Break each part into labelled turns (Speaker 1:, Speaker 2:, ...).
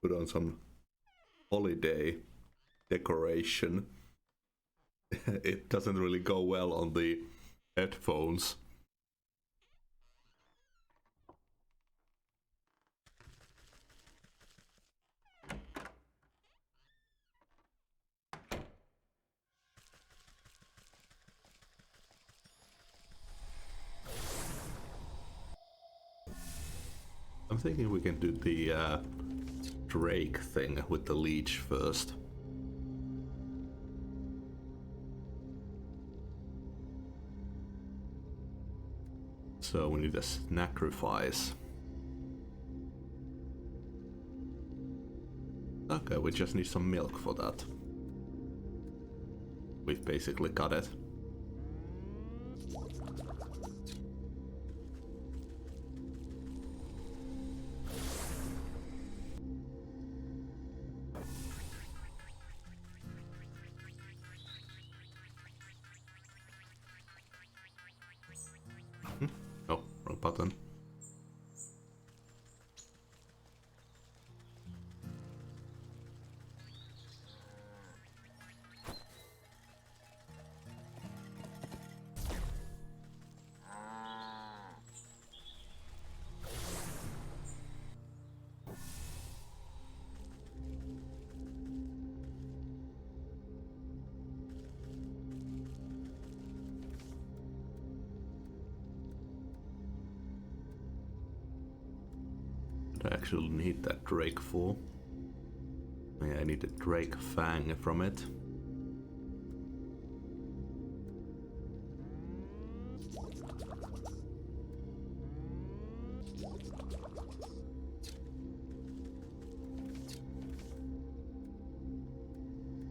Speaker 1: put on some holiday decoration. It doesn't really go well on the headphones. I'm thinking we can do the Drake thing with the leech first. So we need a sacrifice. Okay, we just need some milk for that. We've basically got it. Oh, wrong button. I actually need that Drake for. Yeah, I need the Drake Fang from it.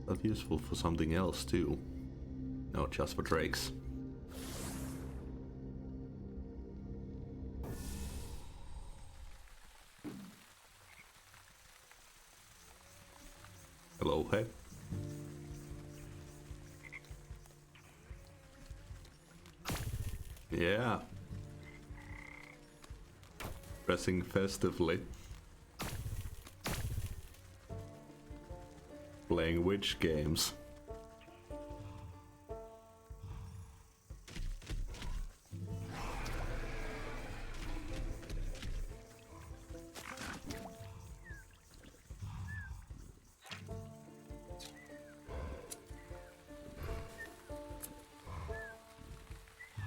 Speaker 1: That's useful for something else too. No, just for Drakes. Hello, hey. Yeah. Dressing festively. Playing witch games.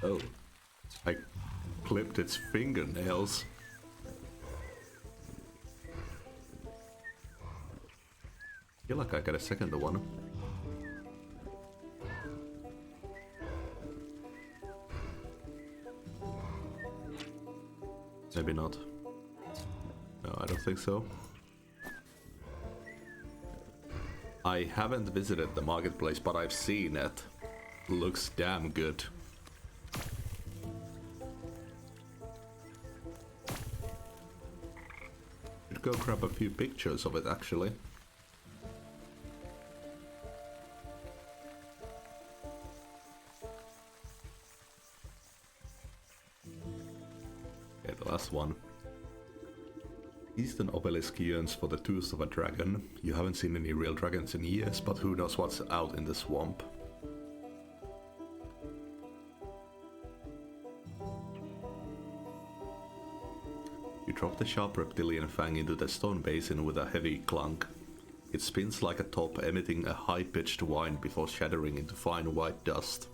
Speaker 1: Oh, I clipped its fingernails. I feel like I got a second one. Maybe not. No, I don't think so. I haven't visited the marketplace, but I've seen it. Looks damn good. Should go grab a few pictures of it actually. Okay, the last one. Eastern Obelisk yearns for the tooth of a dragon. You haven't seen any real dragons in years, but who knows what's out in the swamp. You drop the sharp reptilian fang into the stone basin with a heavy clunk. It spins like a top, emitting a high-pitched whine before shattering into fine white dust.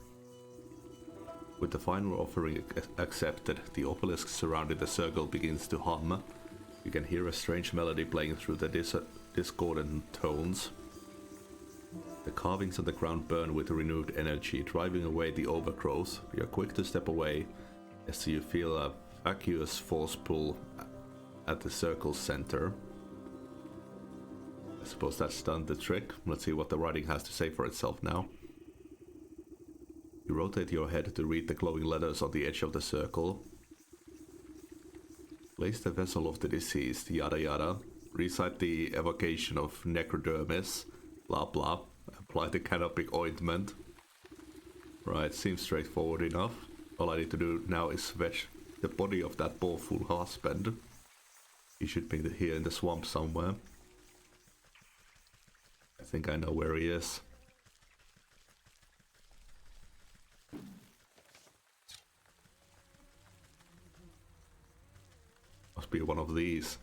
Speaker 1: With the final offering accepted, the obelisk surrounding the circle begins to hum. You can hear a strange melody playing through the discordant tones. The carvings on the ground burn with renewed energy, driving away the overgrowth. You are quick to step away as you feel a vacuous force pull at the circle's center. I suppose that's done the trick. Let's see what the writing has to say for itself now. You rotate your head to read the glowing letters on the edge of the circle. Place the vessel of the deceased, yada yada. Recite the evocation of necrodermis, blah blah. Apply the canopic ointment. Right, seems straightforward enough. All I need to do now is fetch the body of that poor fool husband. He should be here in the swamp somewhere. think I know where he is. Must be one of these.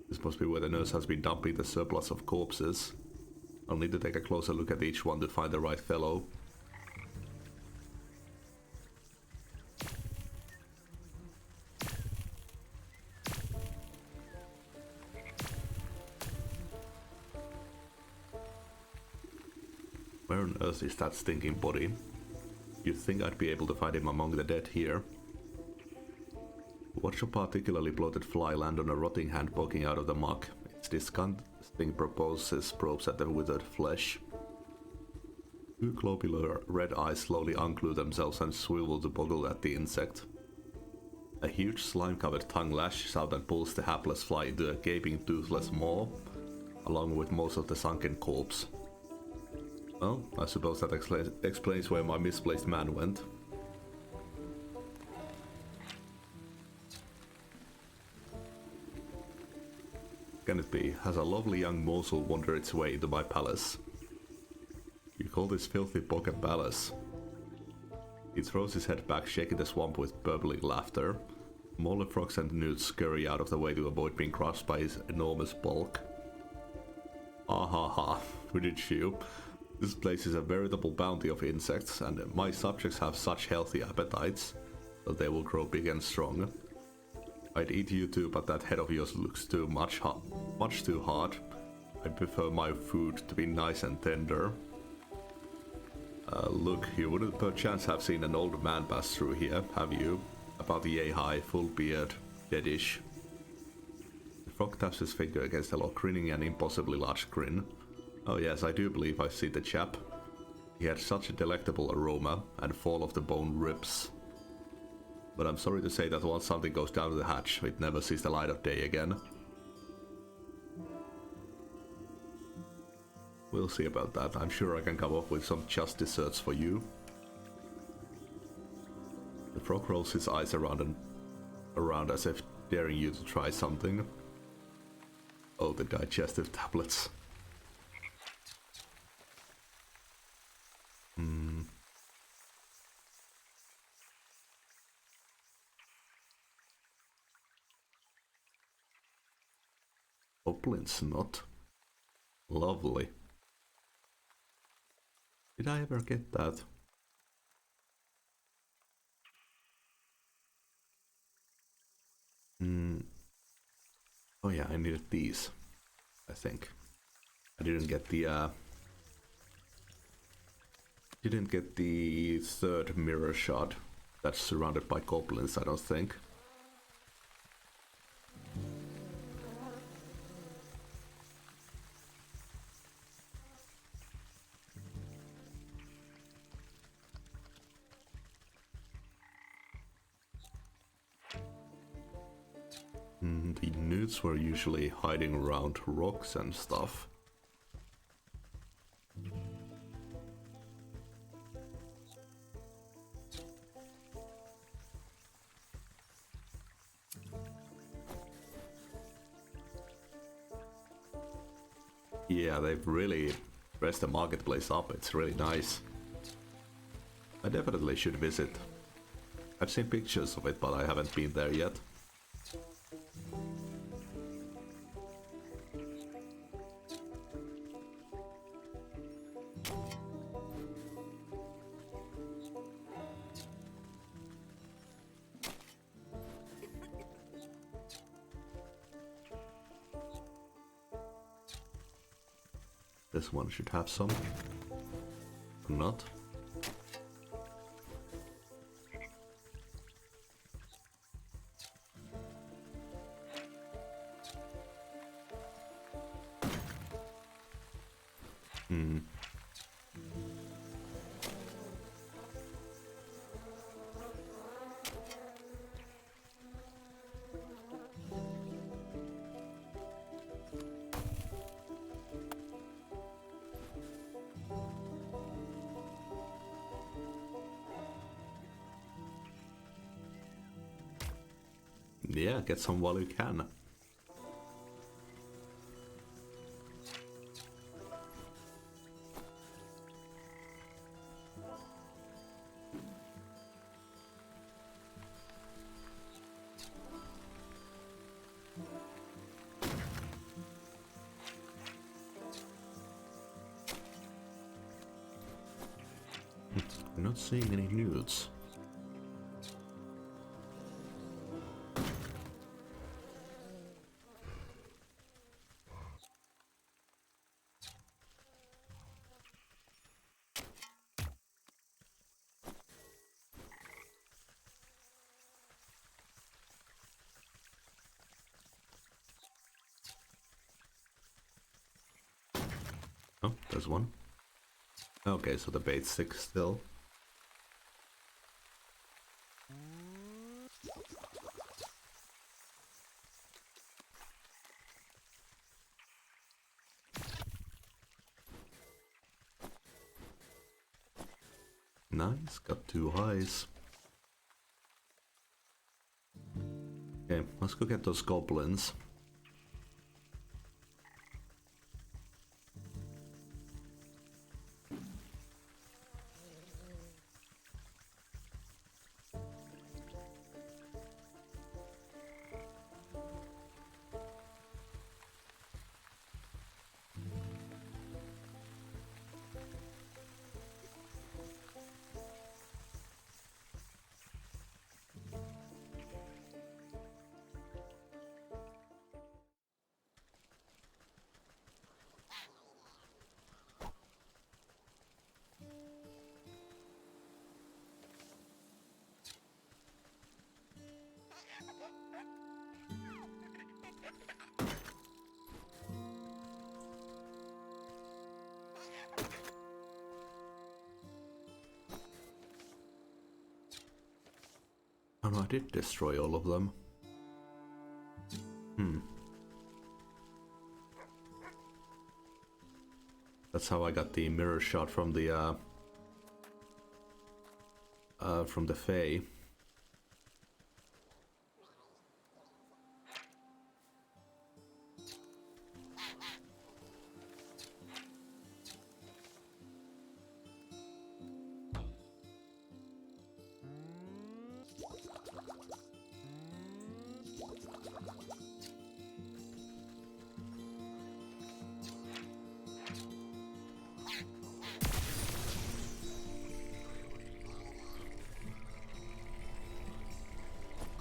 Speaker 1: This must be where the nurse has been dumping the surplus of corpses. I'll need to take a closer look at each one to find the right fellow. Where on earth is that stinking body? You'd think I'd be able to find him among the dead here. Watch a particularly bloated fly land on a rotting hand poking out of the muck. Its disgusting proboscis probes at the withered flesh. Two globular red eyes slowly unglue themselves and swivel to boggle at the insect. A huge slime-covered tongue lashes out and pulls the hapless fly into a gaping toothless maw, along with most of the sunken corpse. Well, I suppose that explains where my misplaced man went. Can it be? Has a lovely young morsel wandered its way into my palace? You call this filthy bog a palace? He throws his head back, shaking the swamp with burbling laughter. Smaller frogs and newts scurry out of the way to avoid being crushed by his enormous bulk. Ah ha ha, wouldn't you? This place is a veritable bounty of insects, and my subjects have such healthy appetites that they will grow big and strong. I'd eat you too, but that head of yours looks much too hard. I prefer my food to be nice and tender. Look, you wouldn't perchance have seen an old man pass through here, have you? About yay high, full beard, deadish. The frog taps his finger against the lock, grinning an impossibly large grin. Oh yes, I do believe I've seen the chap. He had such a delectable aroma, and fall of the bone ribs. But I'm sorry to say that once something goes down the hatch, it never sees the light of day again. We'll see about that. I'm sure I can come up with some just desserts for you. The frog rolls his eyes around as if daring you to try something. Oh, the digestive tablets. Goblin snot. Lovely. Did I ever get that? Oh yeah, I needed these, I think. I didn't get the third mirror shard that's surrounded by goblins, I don't think. The newts were usually hiding around rocks and stuff. Yeah, they've really dressed the marketplace up. It's really nice. I definitely should visit. I've seen pictures of it, but I haven't been there yet. This one should have some. Or not. Yeah, get some while you can. I'm not seeing any nudes. Oh, there's one. Okay, so the bait's sick still. Nice, got 2 highs. Okay, let's go get those goblins. Oh no, I did destroy all of them. That's how I got the mirror shot from the Fae.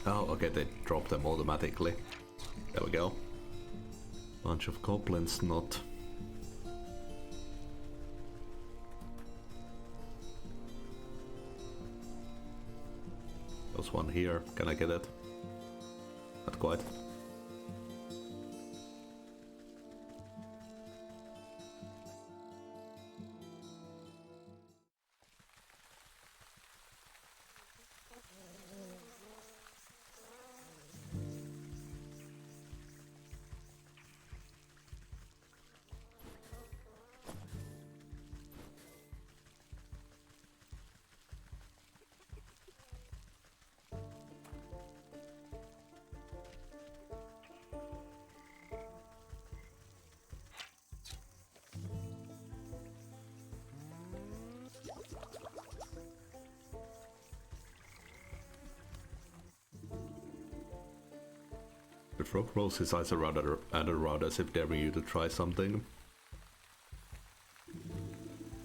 Speaker 1: Oh, okay, they drop them automatically. There we go. Bunch of goblins, not. There's one here. Can I get it? Not quite. The frog rolls his eyes around and around as if daring you to try something.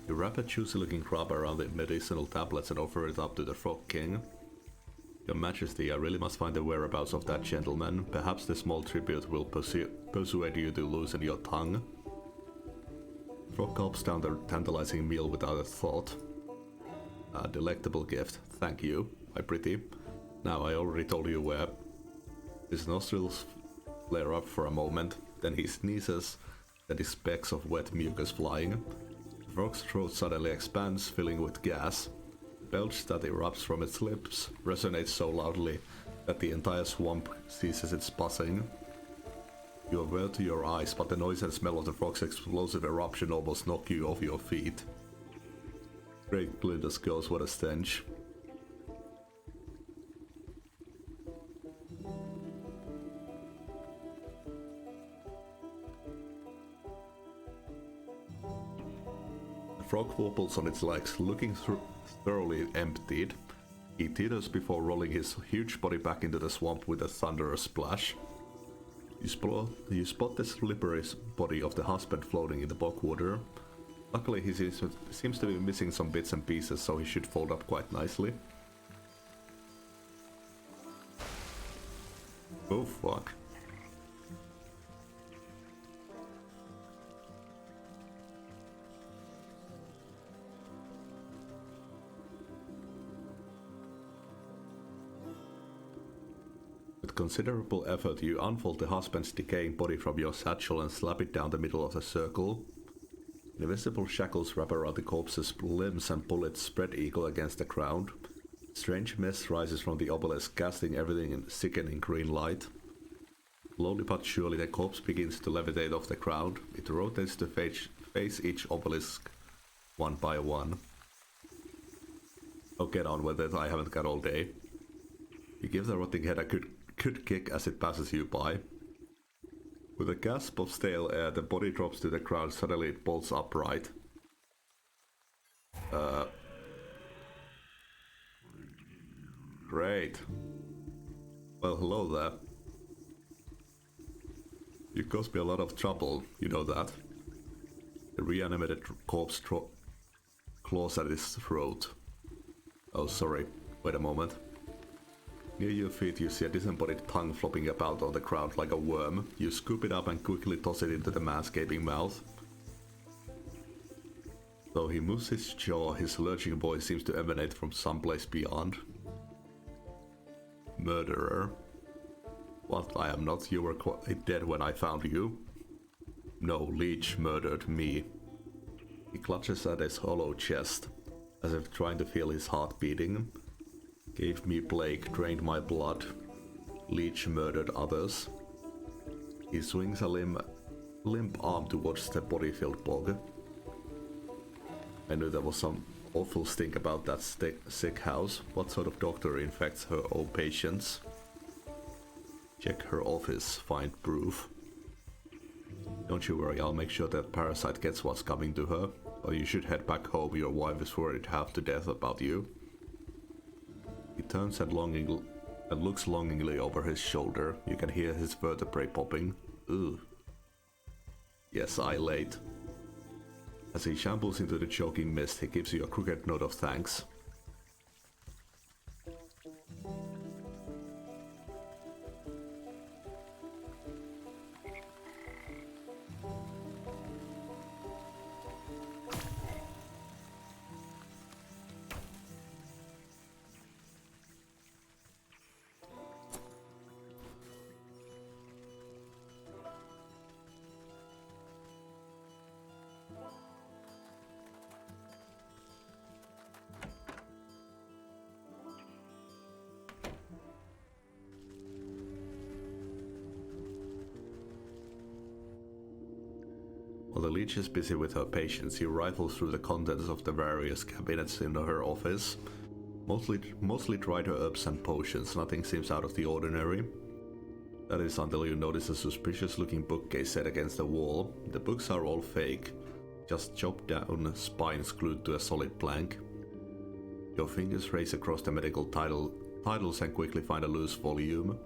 Speaker 1: You wrap a juicy looking crab around the medicinal tablets and offer it up to the Frog King. Your Majesty, I really must find the whereabouts of that gentleman. Perhaps this small tribute will persuade you to loosen your tongue. Frog gulps down the tantalizing meal without a thought. A delectable gift, thank you, my pretty. Now, I already told you where. His nostrils flare up for a moment, then he sneezes, then his specks of wet mucus flying. The frog's throat suddenly expands, filling with gas. The belch that erupts from its lips resonates so loudly that the entire swamp ceases its buzzing. You avert to your eyes, but the noise and smell of the frog's explosive eruption almost knock you off your feet. Great Glyndus goes, what a stench. The frog wobbles on its legs, looking thoroughly emptied. He teeters before rolling his huge body back into the swamp with a thunderous splash. You spot the slippery body of the husband floating in the bog water. Luckily he seems to be missing some bits and pieces, so he should fold up quite nicely. Oh fuck. With considerable effort you unfold the husband's decaying body from your satchel and slap it down the middle of the circle. Invisible shackles wrap around the corpse's limbs and bullets spread eagle against the ground. Strange mist rises from the obelisk, casting everything in sickening green light. Slowly but surely the corpse begins to levitate off the ground. It rotates to face each obelisk one by one. Oh, get on with it, I haven't got all day. You give the rotting head a good kick as it passes you by. With a gasp of stale air, the body drops to the ground. Suddenly it bolts upright. Great. Well, hello there. You caused me a lot of trouble, you know that. The reanimated corpse claws at his throat. Oh, sorry. Wait a moment. Near your feet you see a disembodied tongue flopping about on the ground like a worm. You scoop it up and quickly toss it into the man's gaping mouth. Though he moves his jaw, his lurching voice seems to emanate from someplace beyond. Murderer. What, I am not? You were quite dead when I found you? No, Leech murdered me. He clutches at his hollow chest, as if trying to feel his heart beating. Gave me plague, drained my blood. Leech murdered others. He swings a limp arm towards the body-filled bog. I knew there was some awful stink about that sick house. What sort of doctor infects her own patients? Check her office, find proof. Don't you worry, I'll make sure that parasite gets what's coming to her. Or you should head back home, your wife is worried half to death about you. He turns and looks longingly over his shoulder. You can hear his vertebrae popping. Ugh. Yes, I late. As he shambles into the choking mist, he gives you a crooked nod of thanks. While the leech is busy with her patients, you rifle through the contents of the various cabinets in her office. Mostly dried herbs and potions, nothing seems out of the ordinary. That is until you notice a suspicious-looking bookcase set against the wall. The books are all fake, just chopped down spines glued to a solid plank. Your fingers race across the medical titles and quickly find a loose volume.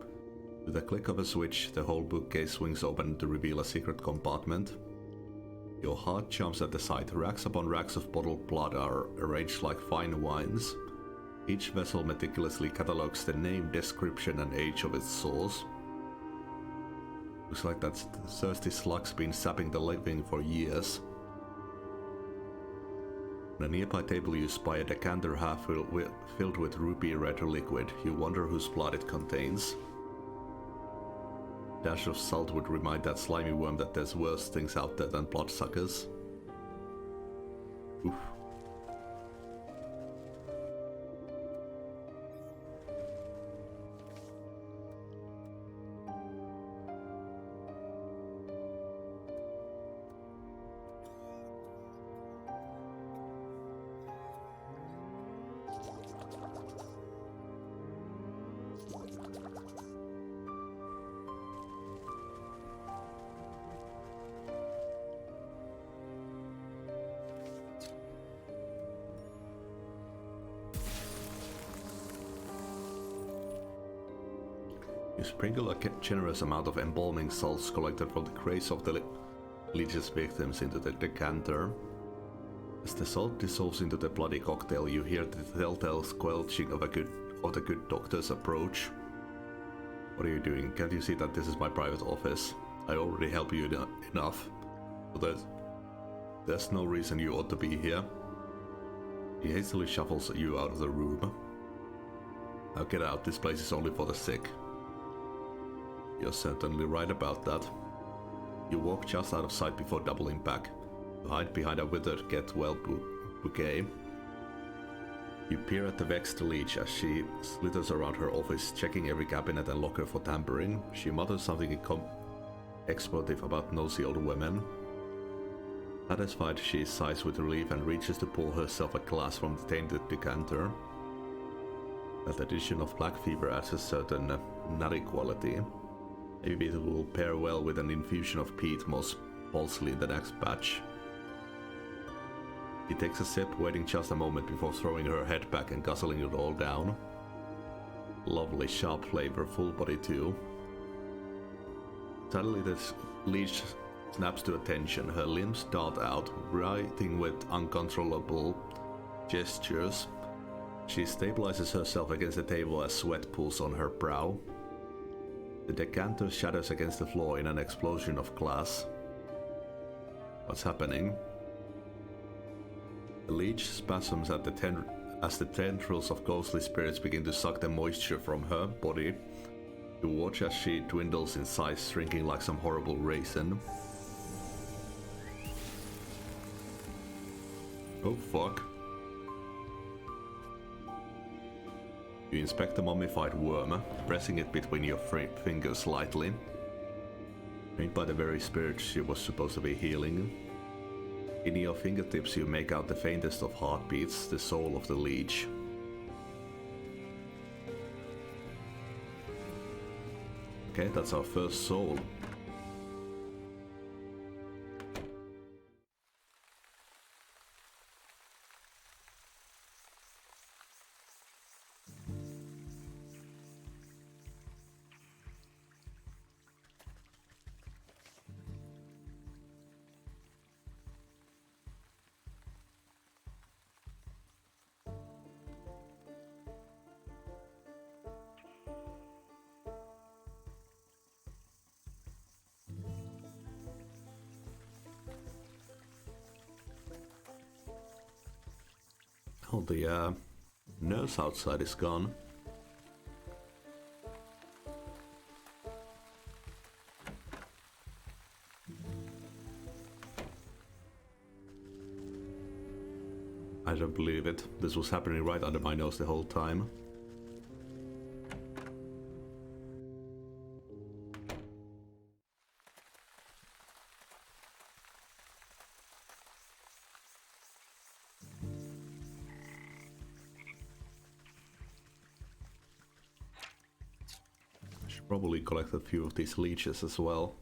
Speaker 1: With a click of a switch, the whole bookcase swings open to reveal a secret compartment. Your heart jumps at the sight. Racks upon racks of bottled blood are arranged like fine wines. Each vessel meticulously catalogues the name, description, and age of its source. Looks like that thirsty slug's been sapping the living for years. On a nearby table you spy a decanter half filled with ruby red liquid. You wonder whose blood it contains. A dash of salt would remind that slimy worm that there's worse things out there than bloodsuckers. Oof. You sprinkle a generous amount of embalming salts collected from the graves of the leech's victims into the decanter. As the salt dissolves into the bloody cocktail, you hear the telltale squelching of the good doctor's approach. What are you doing? Can't you see that this is my private office? I already help you enough. So there's no reason you ought to be here. He hastily shuffles you out of the room. Now get out, this place is only for the sick. You're certainly right about that. You walk just out of sight before doubling back. You hide behind a withered get-well bouquet. You peer at the vexed leech as she slithers around her office, checking every cabinet and locker for tampering. She mutters something expletive about nosy old women. Satisfied, she sighs with relief and reaches to pour herself a glass from the tainted decanter. That addition of black fever adds a certain nutty quality. Maybe it will pair well with an infusion of peat moss parsley in the next batch. He takes a sip, waiting just a moment before throwing her head back and guzzling it all down. Lovely sharp flavor, full body too. Suddenly the leech snaps to attention, her limbs dart out, writhing with uncontrollable gestures. She stabilizes herself against the table as sweat pools on her brow. The decanter shatters against the floor in an explosion of glass. What's happening? The leech spasms at as the tendrils of ghostly spirits begin to suck the moisture from her body. You watch as she dwindles in size, shrinking like some horrible raisin. Oh fuck. You inspect the mummified worm, pressing it between your fingers lightly. Trained by the very spirit she was supposed to be healing. In your fingertips you make out the faintest of heartbeats, the soul of the leech. Okay, that's our first soul. Oh, the nurse outside is gone. I don't believe it. This was happening right under my nose the whole time. Probably collect a few of these leeches as well.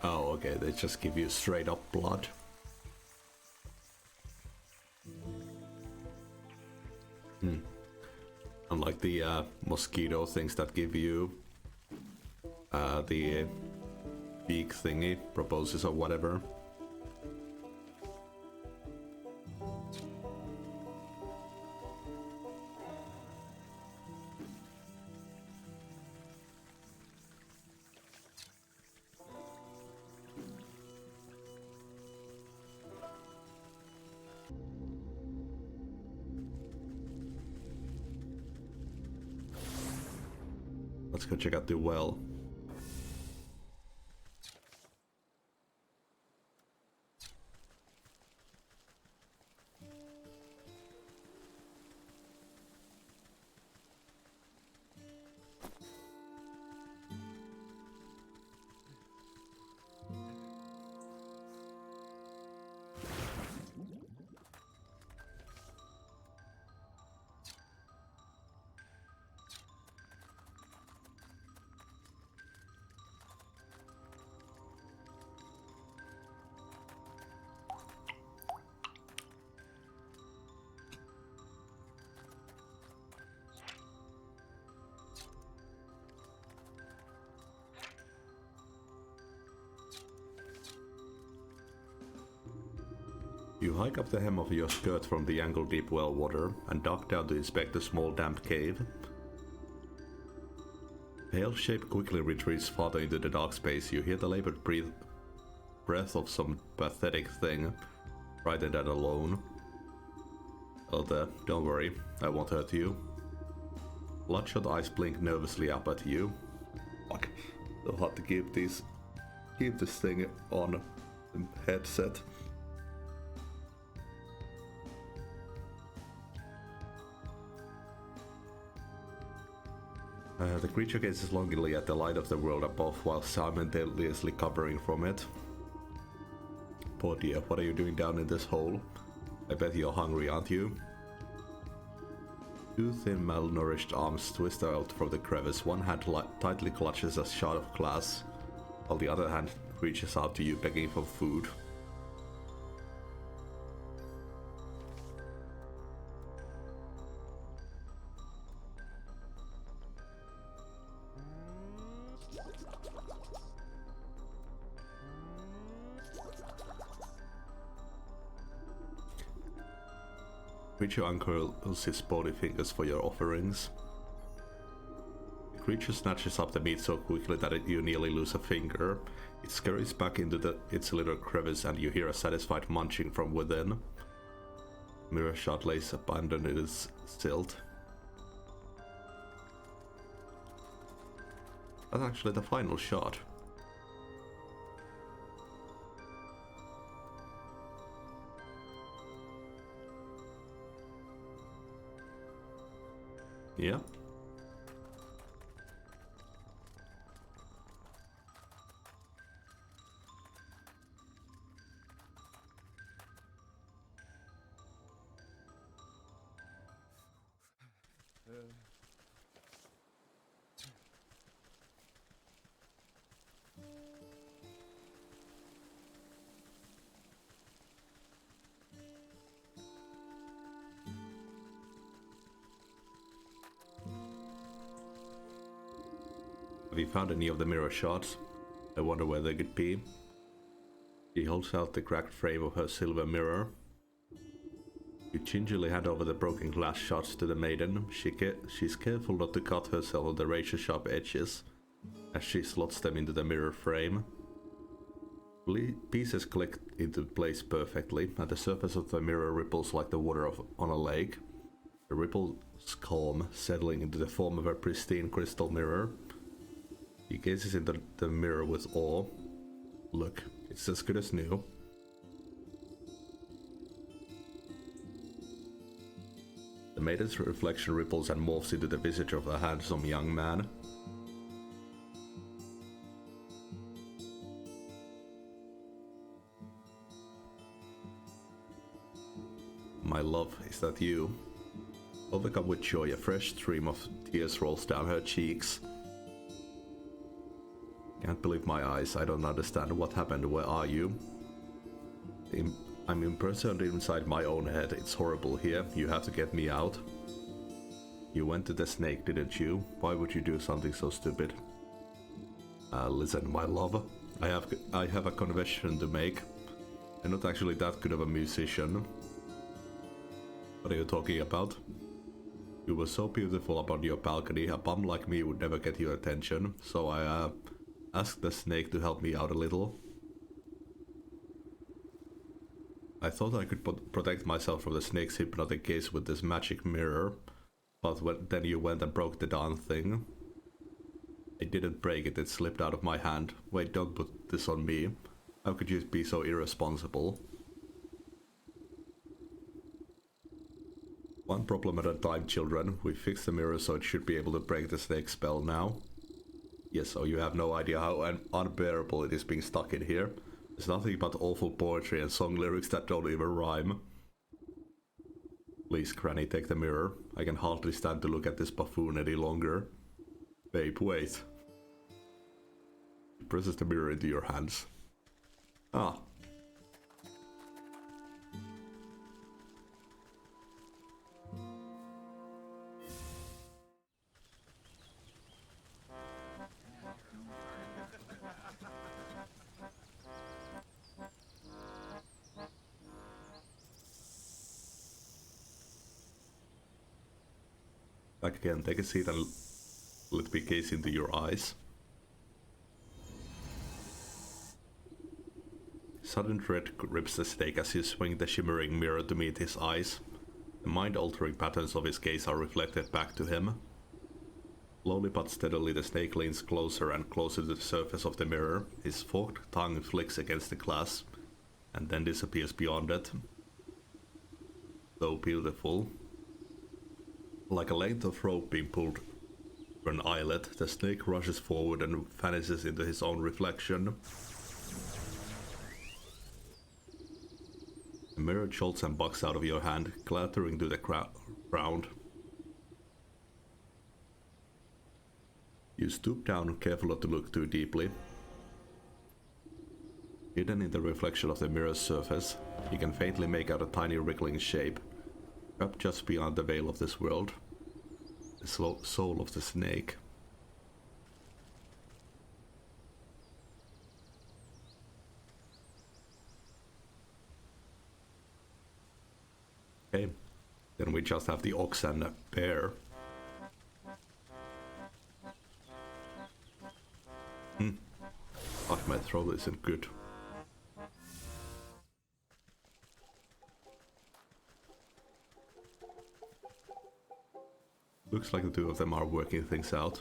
Speaker 1: Oh, okay, they just give you straight up blood. Unlike the mosquito things that give you the beak thingy, proboscis or whatever. Let's go check out the well. You hike up the hem of your skirt from the ankle-deep well water and duck down to inspect the small damp cave. Pale shape quickly retreats farther into the dark space. You hear the labored breath of some pathetic thing, frightened and alone. Oh there, don't worry, I won't hurt you. Bloodshot eyes blink nervously up at you. Fuck, so hard to keep this thing on the headset. The creature gazes longingly at the light of the world above while simultaneously covering from it. Poor dear, what are you doing down in this hole? I bet you're hungry, aren't you? Two thin, malnourished arms twist out from the crevice. One hand tightly clutches a shard of glass, while the other hand reaches out to you, begging for food. Creature uncurls his bony fingers for your offerings. The creature snatches up the meat so quickly that you nearly lose a finger. It scurries back into its little crevice and you hear a satisfied munching from within. Mirror shot lays abandoned in its silt. That's actually the final shot. Yeah. Have you found any of the mirror shots? I wonder where they could be. She holds out the cracked frame of her silver mirror. You gingerly hand over the broken glass shards to the maiden. She's careful not to cut herself on the razor-sharp edges as she slots them into the mirror frame. Pieces click into place perfectly, and the surface of the mirror ripples like the water on a lake. The ripples calm, settling into the form of a pristine crystal mirror. He gazes into the mirror with awe. Look, it's as good as new. The maiden's reflection ripples and morphs into the visage of a handsome young man. My love, is that you? Overcome with joy, a fresh stream of tears rolls down her cheeks. Can't believe my eyes, I don't understand what happened, where are you? I'm imprisoned inside my own head, it's horrible here, you have to get me out. You went to the snake, didn't you? Why would you do something so stupid? Listen, my love, I have a confession to make. I'm not actually that good of a musician. What are you talking about? You were so beautiful up on your balcony, a bum like me would never get your attention, so I asked the snake to help me out a little. I thought I could protect myself from the snake's hypnotic gaze with this magic mirror, but then you went and broke the darn thing. I didn't break it, it slipped out of my hand. Wait, don't put this on me. How could you be so irresponsible? One problem at a time, children. We fixed the mirror so it should be able to break the snake spell now. Yes, so you have no idea how unbearable it is being stuck in here. There's nothing but awful poetry and song lyrics that don't even rhyme. Please, Granny, take the mirror. I can hardly stand to look at this buffoon any longer. Babe, wait. He presses the mirror into your hands. Ah. Back again, take a seat and let me gaze into your eyes. Sudden dread grips the snake as you swing the shimmering mirror to meet his eyes. The mind-altering patterns of his gaze are reflected back to him. Slowly but steadily the snake leans closer and closer to the surface of the mirror. His forked tongue flicks against the glass, and then disappears beyond it. So beautiful. Like a length of rope being pulled through an eyelet, the snake rushes forward and vanishes into his own reflection. The mirror jolts and bucks out of your hand, clattering to the ground. You stoop down, careful not to look too deeply. Hidden in the reflection of the mirror's surface, you can faintly make out a tiny wriggling shape, up just beyond the veil of this world. The soul of the snake. Okay, then we just have the ox and the bear. But my throat isn't good. Looks like the two of them are working things out.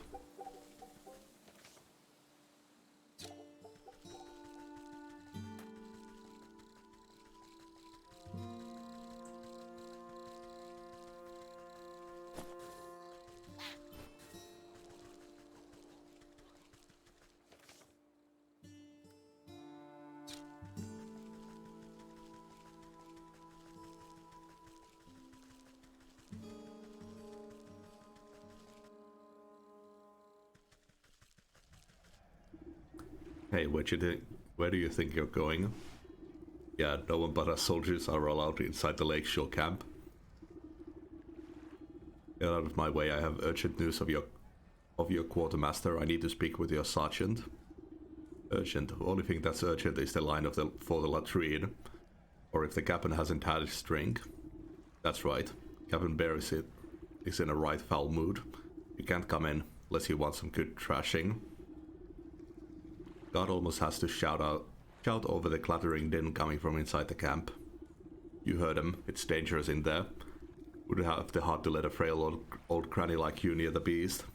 Speaker 1: Hey, where do you think you're going? Yeah, no one but us soldiers are allowed inside the lakeshore camp. Get out of my way, I have urgent news of your quartermaster. I need to speak with your sergeant. Urgent. The only thing that's urgent is the line for the latrine. Or if the captain hasn't had his drink. That's right. Captain Bear is in a right foul mood. You can't come in unless you want some good trashing. God almost has to shout over the clattering din coming from inside the camp. You heard him. It's dangerous in there. Wouldn't have the heart to let a frail old granny like you near the beast.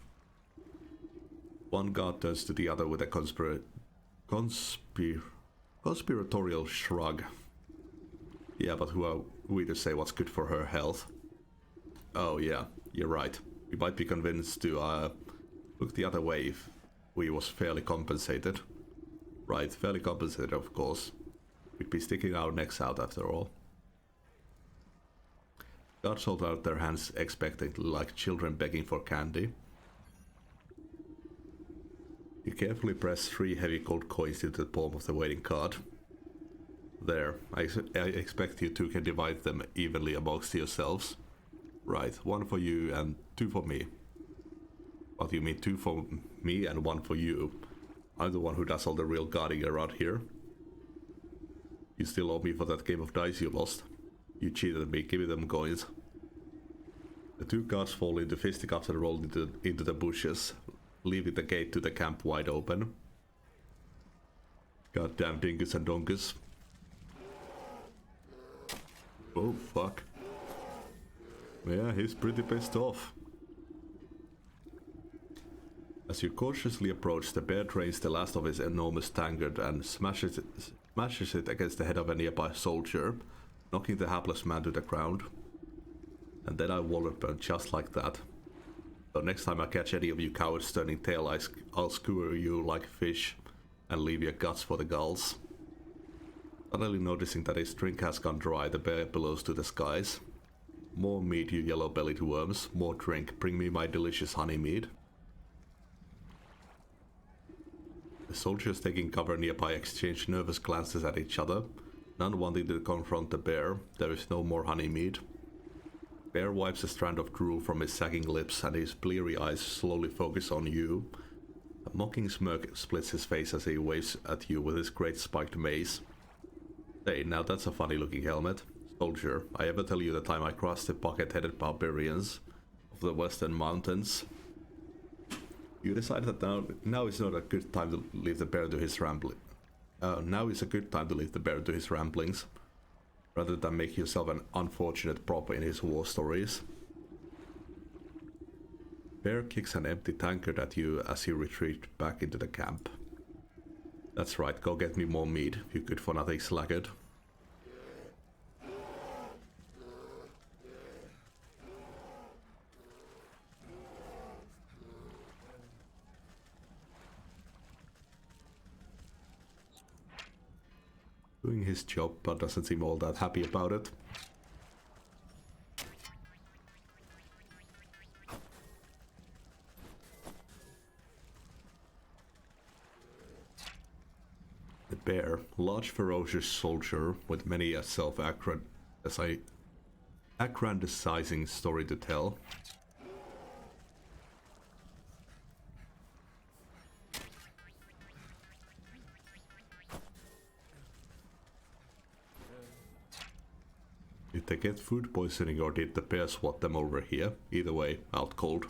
Speaker 1: One guard turns to the other with a conspiratorial shrug. Yeah, but who are we to say what's good for her health? Oh yeah, you're right. We might be convinced to look the other way if we was fairly compensated. Right, fairly compensated, of course. We'd be sticking our necks out after all. Guards hold out their hands expectantly, like children begging for candy. You carefully press 3 heavy gold coins into the palm of the waiting guard. There, I expect you two can divide them evenly amongst yourselves. Right, 1 for you and 2 for me. What, you mean 2 for me and 1 for you? I'm the one who does all the real guarding around here. You still owe me for that game of dice you lost. You cheated me, give me them coins. The 2 guards fall into fisticuffs and roll into the bushes, leaving the gate to the camp wide open. Goddamn dingus and donkus. Oh fuck. Yeah, he's pretty pissed off. As you cautiously approach, the bear drains the last of his enormous tankard and smashes it against the head of a nearby soldier, knocking the hapless man to the ground. And then I wallet burn just like that. So next time I catch any of you cowards turning tail, I'll skewer you like fish and leave your guts for the gulls. Suddenly noticing that his drink has gone dry, the bear bellows to the skies. More meat, you yellow-bellied worms. More drink. Bring me my delicious honey mead. The soldiers taking cover nearby exchange nervous glances at each other, none wanting to confront the bear. There is no more honey mead. Bear wipes a strand of drool from his sagging lips and his bleary eyes slowly focus on you. A mocking smirk splits his face as he waves at you with his great spiked mace. Hey, now that's a funny looking helmet. Soldier, I ever tell you the time I crossed the bucket-headed barbarians of the western mountains? You decide that now is not a good time to leave the bear to his ramblings. Now is a good time to leave the bear to his ramblings, rather than make yourself an unfortunate prop in his war stories. Bear kicks an empty tankard at you as you retreat back into the camp. That's right, go get me more meat, you good-for-nothing sluggard. Doing his job, but doesn't seem all that happy about it. The bear, large ferocious soldier with many a self-aggrandizing story to tell. Did they get food poisoning or did the bear swat them over here? Either way, out cold.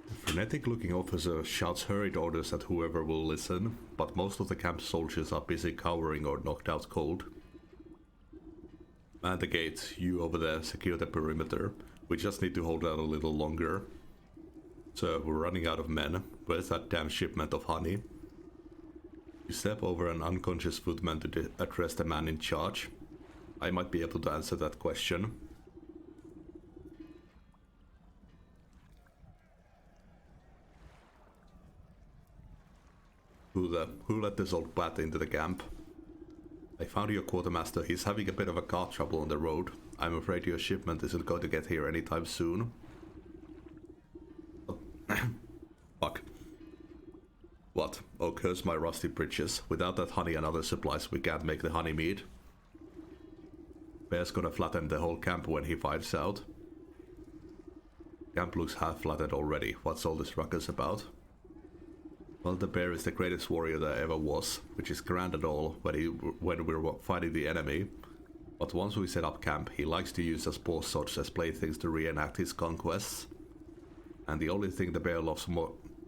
Speaker 1: The frenetic-looking officer shouts hurried orders at whoever will listen, but most of the camp soldiers are busy cowering or knocked out cold. Man the gate, you over there, secure the perimeter. We just need to hold out a little longer. Sir, we're running out of men. Where's that damn shipment of honey? You step over an unconscious footman to address the man in charge. I might be able to answer that question. Who let this old bat into the camp? I found your quartermaster. He's having a bit of a car trouble on the road. I'm afraid your shipment isn't going to get here anytime soon. Fuck. What? Oh, curse my rusty britches. Without that honey and other supplies, we can't make the honey mead. Bear's gonna flatten the whole camp when he finds out. Camp looks half flattened already. What's all this ruckus about? Well, the bear is the greatest warrior there ever was, which is grand and all when we're fighting the enemy. But once we set up camp, he likes to use us poor sods as playthings to reenact his conquests. And the only thing the bear loves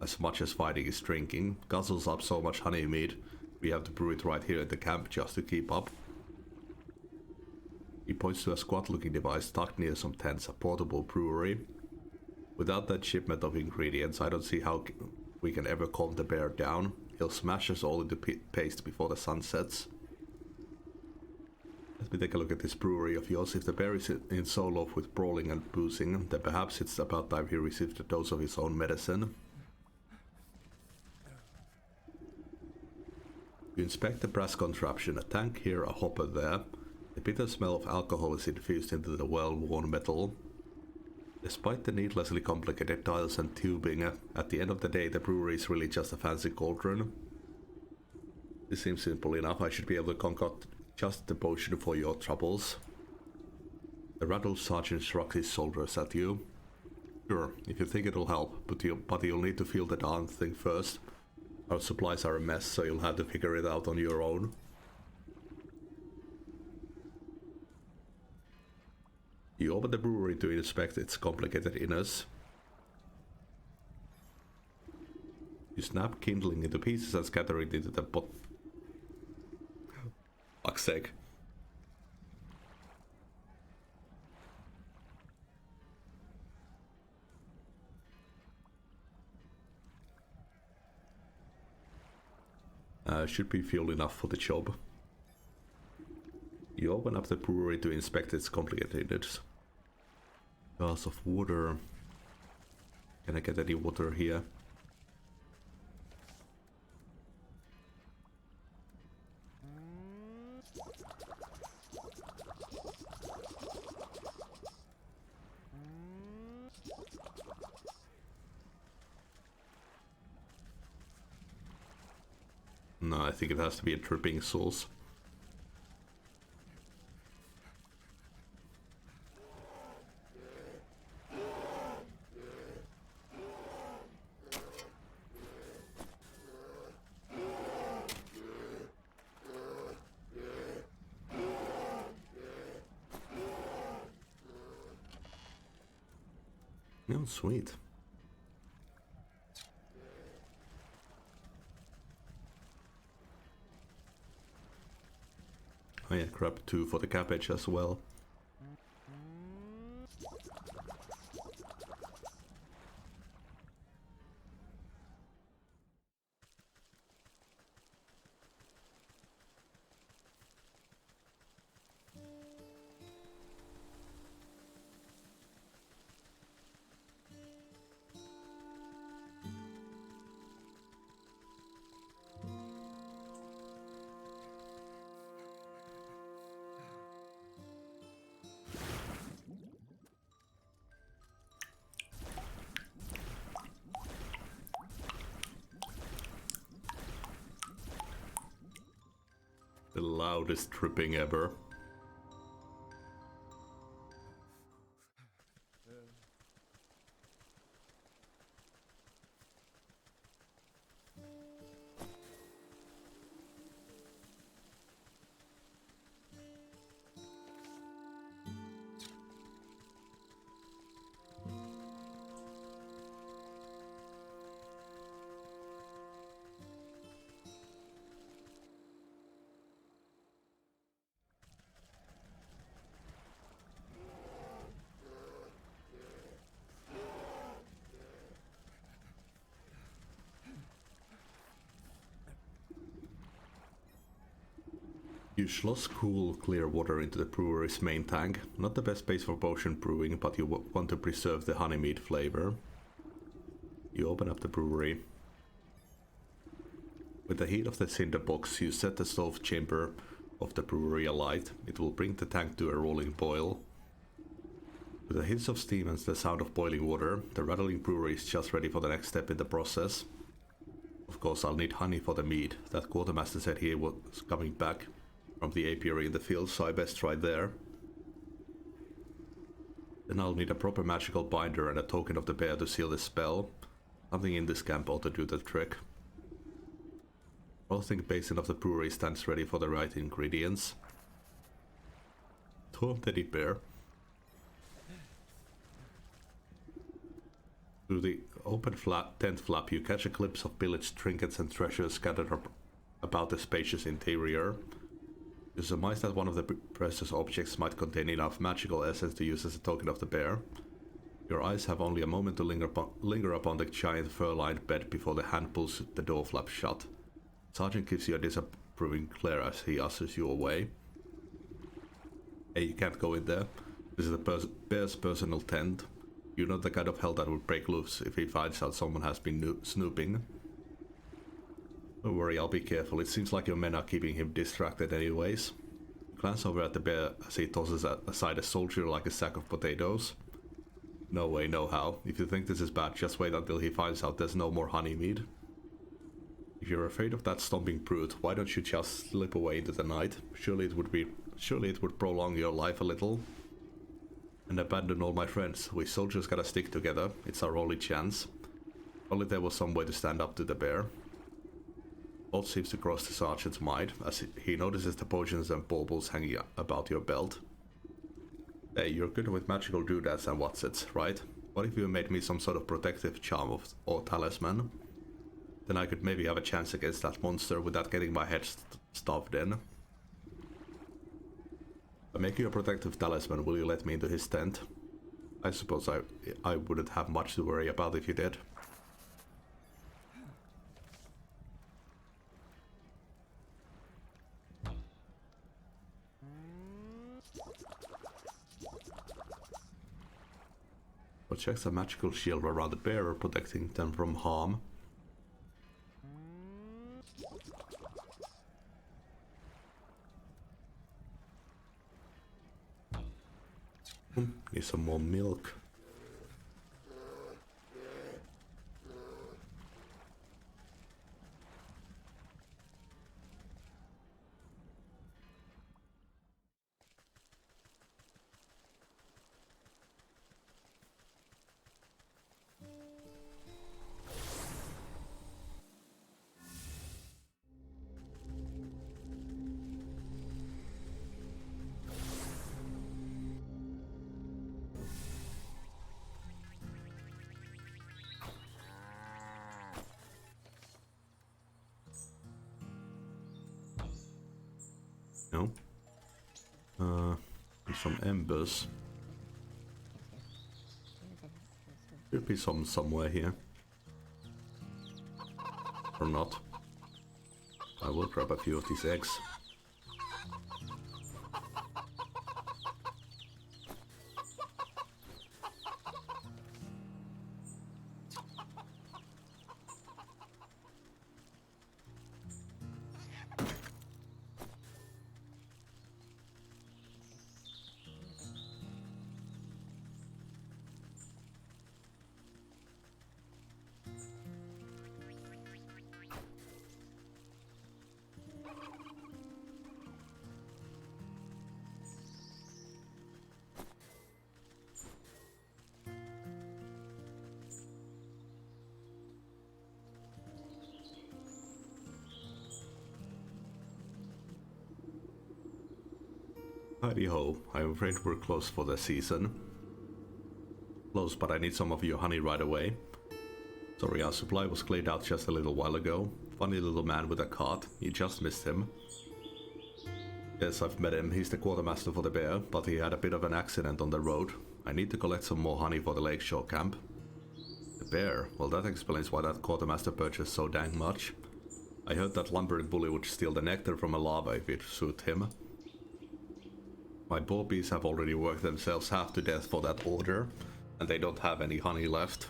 Speaker 1: as much as fighting is drinking. Guzzles up so much honey mead, we have to brew it right here at the camp just to keep up. He points to a squat-looking device tucked near some tents, a portable brewery. Without that shipment of ingredients, I don't see how we can ever calm the bear down. He'll smash us all into paste before the sun sets. Let me take a look at this brewery of yours. If the bear is in so love with brawling and boozing, then perhaps it's about time he received a dose of his own medicine. You inspect the brass contraption, a tank here, a hopper there. The bitter smell of alcohol is infused into the well-worn metal. Despite the needlessly complicated tiles and tubing, at the end of the day the brewery is really just a fancy cauldron. This seems simple enough. I should be able to concoct just the potion for your troubles. The rattled sergeant shrugs his shoulders at you. Sure, if you think it'll help, but you'll need to feel the darn thing first. Our supplies are a mess, so you'll have to figure it out on your own. You open the brewery to inspect its complicated inners. You snap kindling into pieces and scatter it into the pot. Fuck's sake. Should be fuel enough for the job. You open up the brewery to inspect its complicated inners. Glass of water. Can I get any water here? No, I think it has to be a dripping source. Oh, sweet. Oh yeah, grab 2 for the cabbage as well. The loudest dripping ever. You schloss cool, clear water into the brewery's main tank. Not the best place for potion brewing, but you want to preserve the honey mead flavor. You open up the brewery. With the heat of the cinder box, you set the stove chamber of the brewery alight. It will bring the tank to a rolling boil. With a hiss of steam and the sound of boiling water, the rattling brewery is just ready for the next step in the process. Of course, I'll need honey for the mead. That quartermaster said he was coming back from the apiary in the field, so I best try there. Then I'll need a proper magical binder and a token of the bear to seal the spell. Something in this camp ought to do the trick. Frosting basin of the brewery stands ready for the right ingredients. Tall teddy bear. Through the open tent flap you catch a glimpse of pillaged trinkets and treasures scattered about the spacious interior. You surmise that one of the precious objects might contain enough magical essence to use as a token of the bear. Your eyes have only a moment to linger upon the giant fur-lined bed before the hand pulls the door flap shut. Sergeant gives you a disapproving glare as he ushers you away. Hey, you can't go in there. This is the bear's personal tent. You're not the kind of hell that would break loose if he finds out someone has been snooping. Don't worry, I'll be careful. It seems like your men are keeping him distracted anyways. Glance over at the bear as he tosses aside a soldier like a sack of potatoes. No way, no how. If you think this is bad, just wait until he finds out there's no more honey mead. If you're afraid of that stomping brute, why don't you just slip away into the night? Surely it would prolong your life a little. and abandon all my friends. We soldiers gotta stick together. It's our only chance. Only there was some way to stand up to the bear. Thought seems to cross the sergeant's mind as he notices the potions and baubles hanging about your belt. Hey, you're good with magical doodads and what's it, right? What if you made me some sort of protective charm or talisman? Then I could maybe have a chance against that monster without getting my head stuffed in. By making a protective talisman, will you let me into his tent? I suppose I wouldn't have much to worry about if you did. Projects a magical shield around the bearer, protecting them from harm. Need some more milk. No. Some embers. Should be some somewhere here. Or not. I will grab a few of these eggs. Heidi ho, I'm afraid we're close for the season. Close, but I need some of your honey right away. Sorry, our supply was cleared out just a little while ago. Funny little man with a cart, you just missed him. Yes, I've met him, he's the quartermaster for the bear, but he had a bit of an accident on the road. I need to collect some more honey for the lakeshore camp. The bear? Well, that explains why that quartermaster purchased so dang much. I heard that lumbering bully would steal the nectar from a larva if it suit him. My boar bees have already worked themselves half to death for that order, and they don't have any honey left.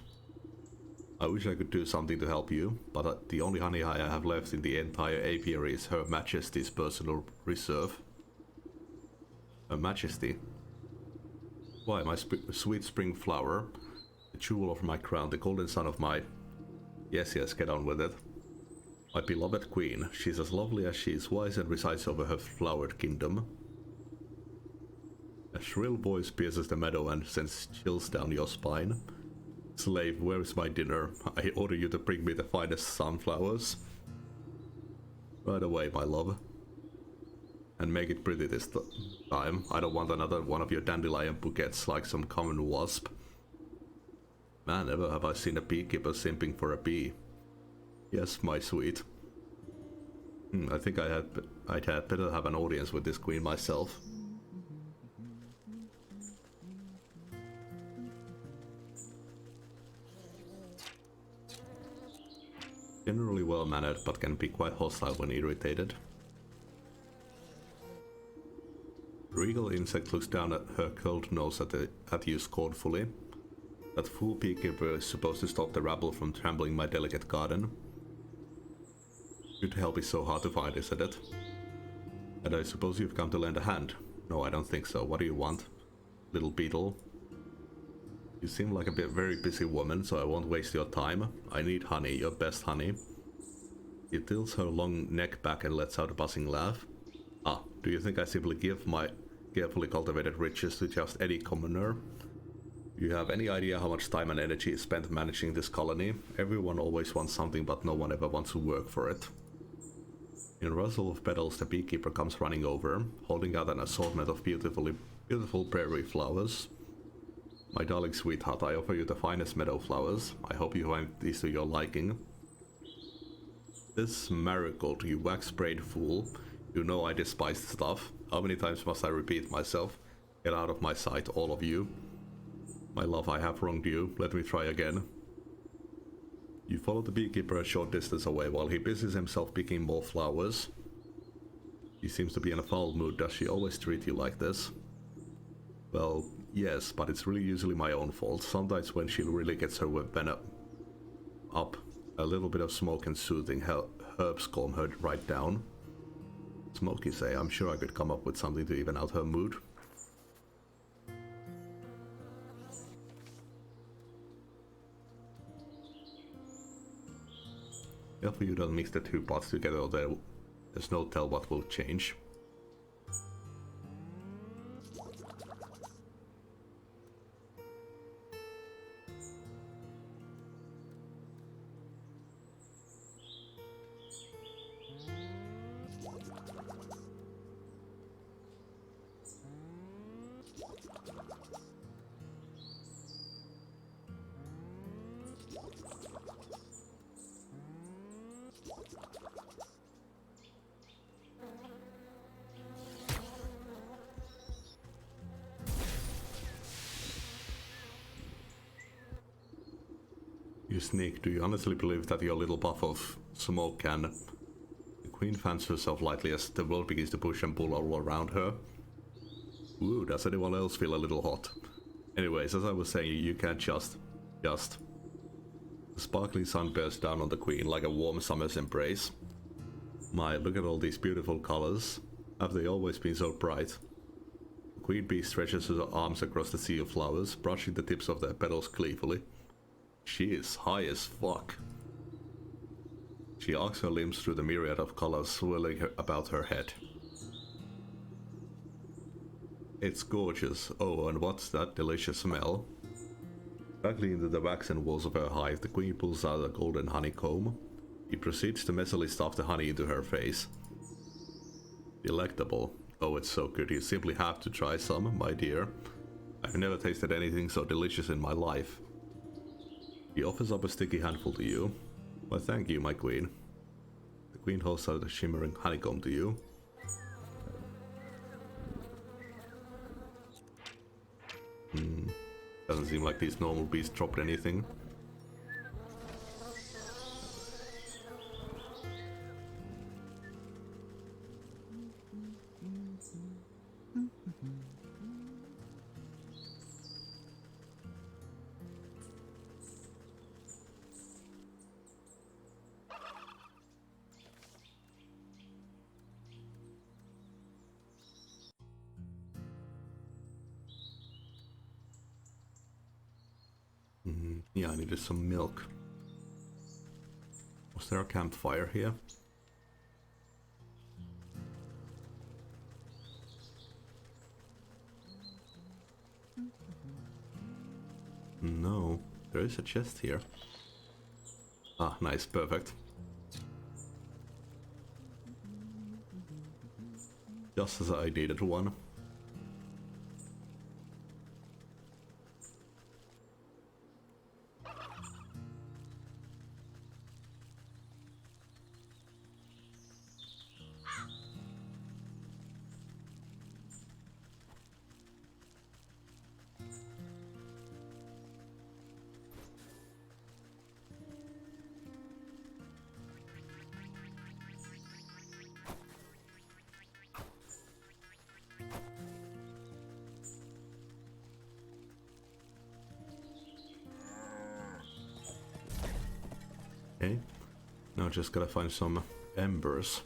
Speaker 1: I wish I could do something to help you, but the only honey I have left in the entire apiary is Her Majesty's personal reserve. Her Majesty? Why, my sweet spring flower, the jewel of my crown, the golden son of my... Yes, get on with it. My beloved queen, she's as lovely as she is wise and resides over her flowered kingdom. A shrill voice pierces the meadow and sends chills down your spine. Slave, where is my dinner? I order you to bring me the finest sunflowers. Right away, my love. And make it pretty this time. I don't want another one of your dandelion bouquets like some common wasp. Man, never have I seen a beekeeper simping for a bee. Yes, my sweet. I think I'd had better have an audience with this queen myself. Generally well-mannered, but can be quite hostile when irritated. The regal insect looks down at her curled nose at you scornfully. That fool beekeeper is supposed to stop the rabble from trampling my delicate garden. Good help is so hard to find, isn't it? And I suppose you've come to lend a hand. No, I don't think so. What do you want? Little beetle? You seem like a very busy woman, so I won't waste your time. I need honey, your best honey. She tilts her long neck back and lets out a buzzing laugh. Ah, do you think I simply give carefully cultivated riches to just any commoner. Do you have any idea how much time and energy is spent managing this colony? Everyone always wants something, but no one ever wants to work for it. In a rustle of petals, the beekeeper comes running over, holding out an assortment of beautiful prairie flowers. My darling sweetheart, I offer you the finest meadow flowers. I hope you find these to your liking. This marigold, you wax-sprayed fool. You know I despise stuff. How many times must I repeat myself? Get out of my sight, all of you. My love, I have wronged you. Let me try again. You follow the beekeeper a short distance away while he busies himself picking more flowers. She seems to be in a foul mood. Does she always treat you like this? Well, yes, but it's really usually my own fault. Sometimes when she really gets her weapon up, a little bit of smoke and soothing herbs calm her right down. Smoke, you say? I'm sure I could come up with something to even out her mood. Hopefully you don't mix the two pots together, or there's no tell what will change. You sneak, do you honestly believe that your little puff of smoke can... The queen fans herself lightly as the world begins to push and pull all around her. Ooh, does anyone else feel a little hot? Anyways, as I was saying, you can't just... The sparkling sun bears down on the queen like a warm summer's embrace. My, look at all these beautiful colors. Have they always been so bright? The queen bee stretches her arms across the sea of flowers, brushing the tips of their petals gleefully. She is high as fuck. She arcs her limbs through the myriad of colors swirling about her head. It's gorgeous. Oh, and what's that delicious smell? Directly into the waxen walls of her hive, the queen pulls out a golden honeycomb. He proceeds to messily stuff the honey into her face. Delectable. Oh, it's so good. You simply have to try some, my dear. I've never tasted anything so delicious in my life. He offers up a sticky handful to you. Well, thank you, my queen. The queen holds out a shimmering honeycomb to you. Doesn't seem like these normal bees dropped anything. Yeah, I needed some milk. Was there a campfire here? No, there is a chest here. Ah, nice, perfect. Just as I needed one. Okay, now just gotta find some embers.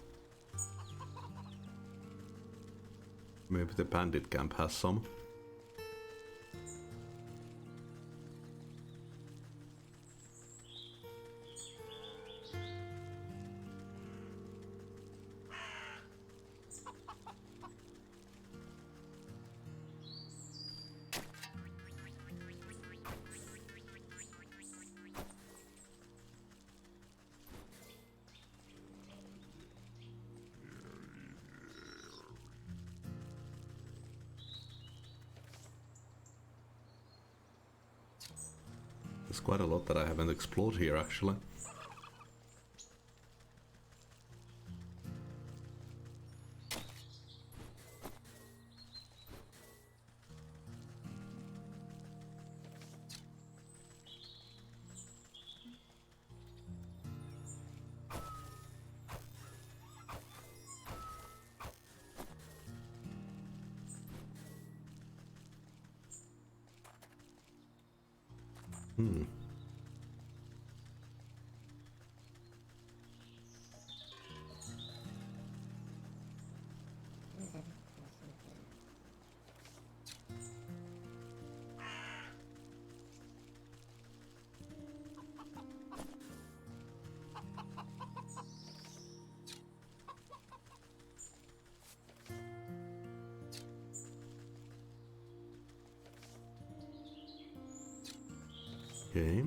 Speaker 1: Maybe the bandit camp has some. There's quite a lot that I haven't explored here, actually. Okay.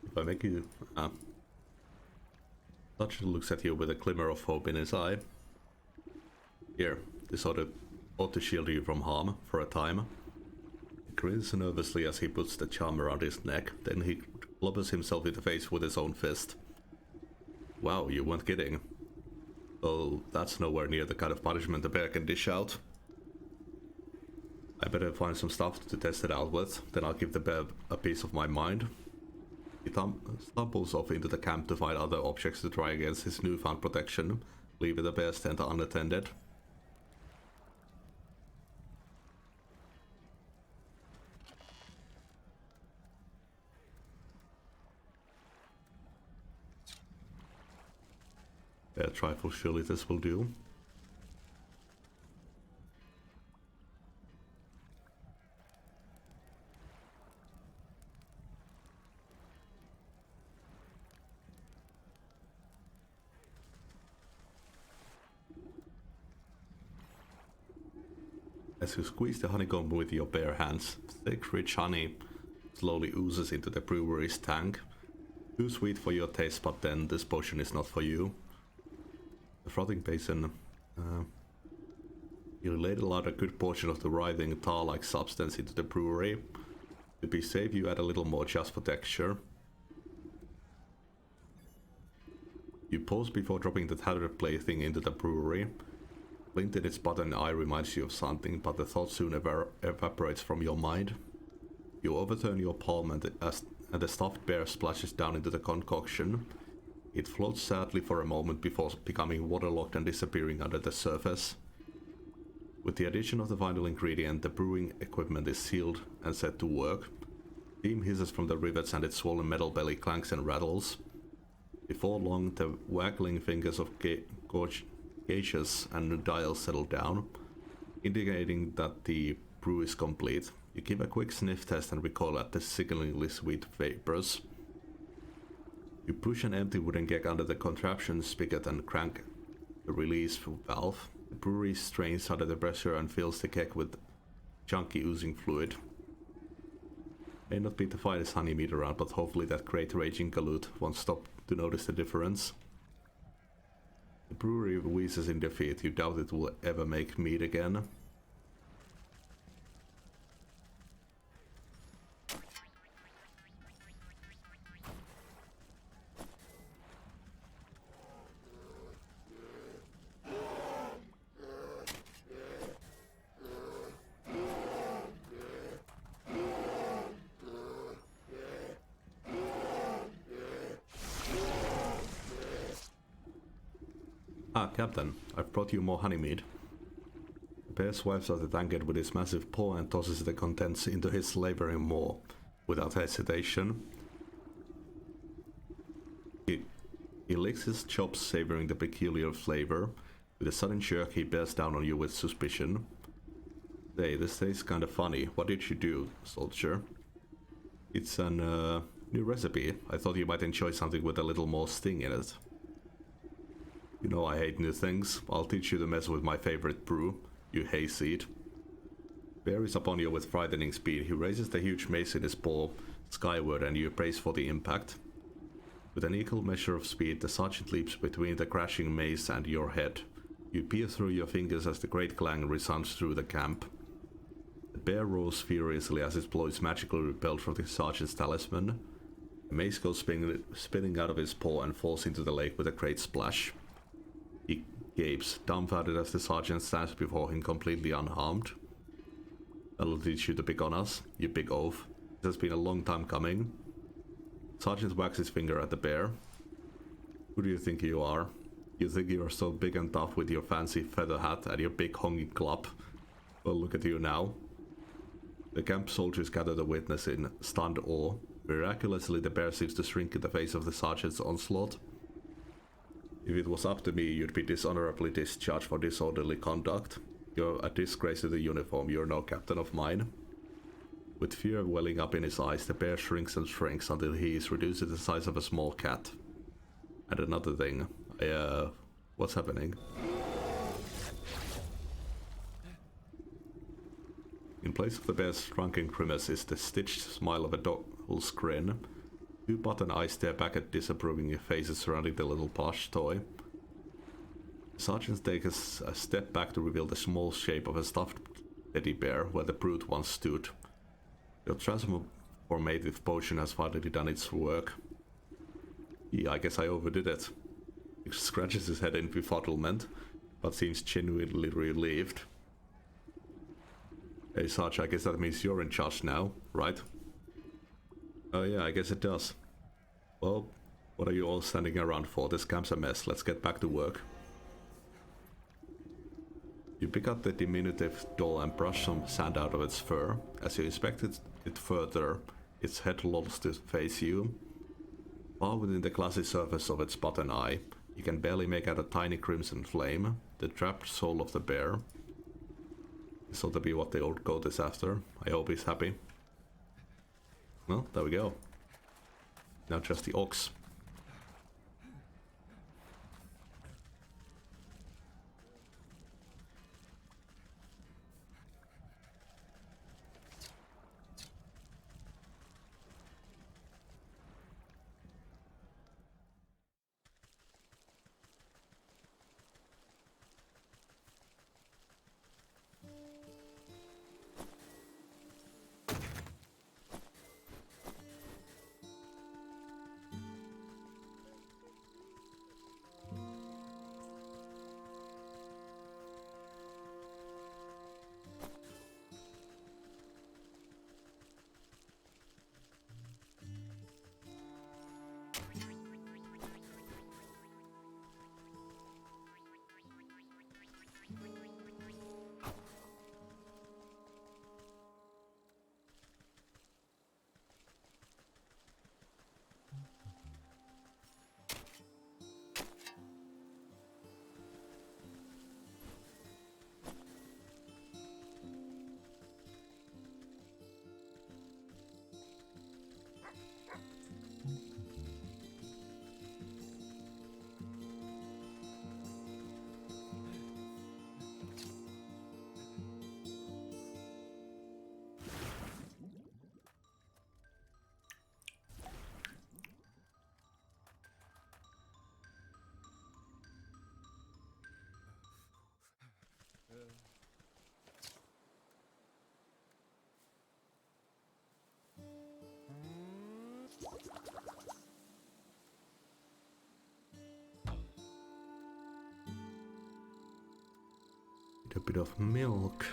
Speaker 1: If I make you... Dutch looks at you with a glimmer of hope in his eye. Here, this ought to shield you from harm for a time. He grins nervously as he puts the charm around his neck, then he clubbers himself in the face with his own fist. Wow, you weren't kidding. Oh, that's nowhere near the kind of punishment a bear can dish out. I better find some stuff to test it out with, then I'll give the bear a piece of my mind. He stumbles off into the camp to find other objects to try against his newfound protection, leaving the bear's tent unattended. A trifle surely this will do. As you squeeze the honeycomb with your bare hands, thick, rich honey slowly oozes into the brewery's tank. Too sweet for your taste, but then this potion is not for you. The frothing basin... you ladle out a good portion of the writhing tar-like substance into the brewery. To be safe, you add a little more just for texture. You pause before dropping the tattered plaything into the brewery. Glint in its button eye reminds you of something, but the thought soon evaporates from your mind. You overturn your palm and the stuffed bear splashes down into the concoction. It floats sadly for a moment before becoming waterlogged and disappearing under the surface. With the addition of the final ingredient, the brewing equipment is sealed and set to work. Steam hisses from the rivets and its swollen metal belly clanks and rattles. Before long, the waggling fingers of gauges and dials settle down, indicating that the brew is complete. You give a quick sniff test and recoil at the sickeningly sweet vapors. You push an empty wooden keg under the contraption spigot and crank the release valve. The brewery strains under the pressure and fills the keg with chunky oozing fluid. May not be the finest honey mead around, but hopefully that great raging galoot won't stop to notice the difference. The brewery wheezes in defeat. You doubt it will ever make mead again. Ah, Captain, I've brought you more honey mead. The bear swipes at the tankard with his massive paw and tosses the contents into his slavering maw, without hesitation. He licks his chops, savoring the peculiar flavor. With a sudden jerk, he bears down on you with suspicion. Hey, this tastes kinda funny. What did you do, soldier? It's an, new recipe. I thought you might enjoy something with a little more sting in it. You know I hate new things. I'll teach you to mess with my favorite brew, you hayseed. Bear is upon you with frightening speed. He raises the huge mace in his paw skyward and you brace for the impact. With an equal measure of speed, the sergeant leaps between the crashing mace and your head. You peer through your fingers as the great clang resounds through the camp. The bear roars furiously as his blow is magically repelled from the sergeant's talisman. The mace goes spinning out of his paw and falls into the lake with a great splash. He gapes, dumbfounded as the sergeant stands before him completely unharmed. That'll teach you to pick on us, you big oaf. This has been a long time coming. Sergeant wags his finger at the bear. Who do you think you are? You think you are so big and tough with your fancy feather hat and your big honking club? Well, look at you now. The camp soldiers gather to witness in stunned awe. Miraculously, the bear seems to shrink in the face of the sergeant's onslaught. If it was up to me, you'd be dishonorably discharged for disorderly conduct. You're a disgrace to the uniform, you're no captain of mine. With fear welling up in his eyes, the bear shrinks and shrinks until he is reduced to the size of a small cat. And another thing, what's happening? In place of the bear's shrunken grimace is the stitched smile of a doll's grin. Two button eyes stare back at disapproving faces surrounding the little plush toy. The sergeant takes a step back to reveal the small shape of a stuffed teddy bear where the brute once stood. Your transformative potion has finally done its work. Yeah, I guess I overdid it. He scratches his head in befuddlement, but seems genuinely relieved. Hey Sarge, I guess that means you're in charge now, right? Oh yeah, I guess it does. Well, what are you all standing around for? This camp's a mess, let's get back to work. You pick up the diminutive doll and brush some sand out of its fur. As you inspect it further, its head lolls to face you. Far within the glassy surface of its button eye, you can barely make out a tiny crimson flame, the trapped soul of the bear. This ought to be what the old goat is after. I hope he's happy. Well, there we go. Now just the ox. Need a bit of milk.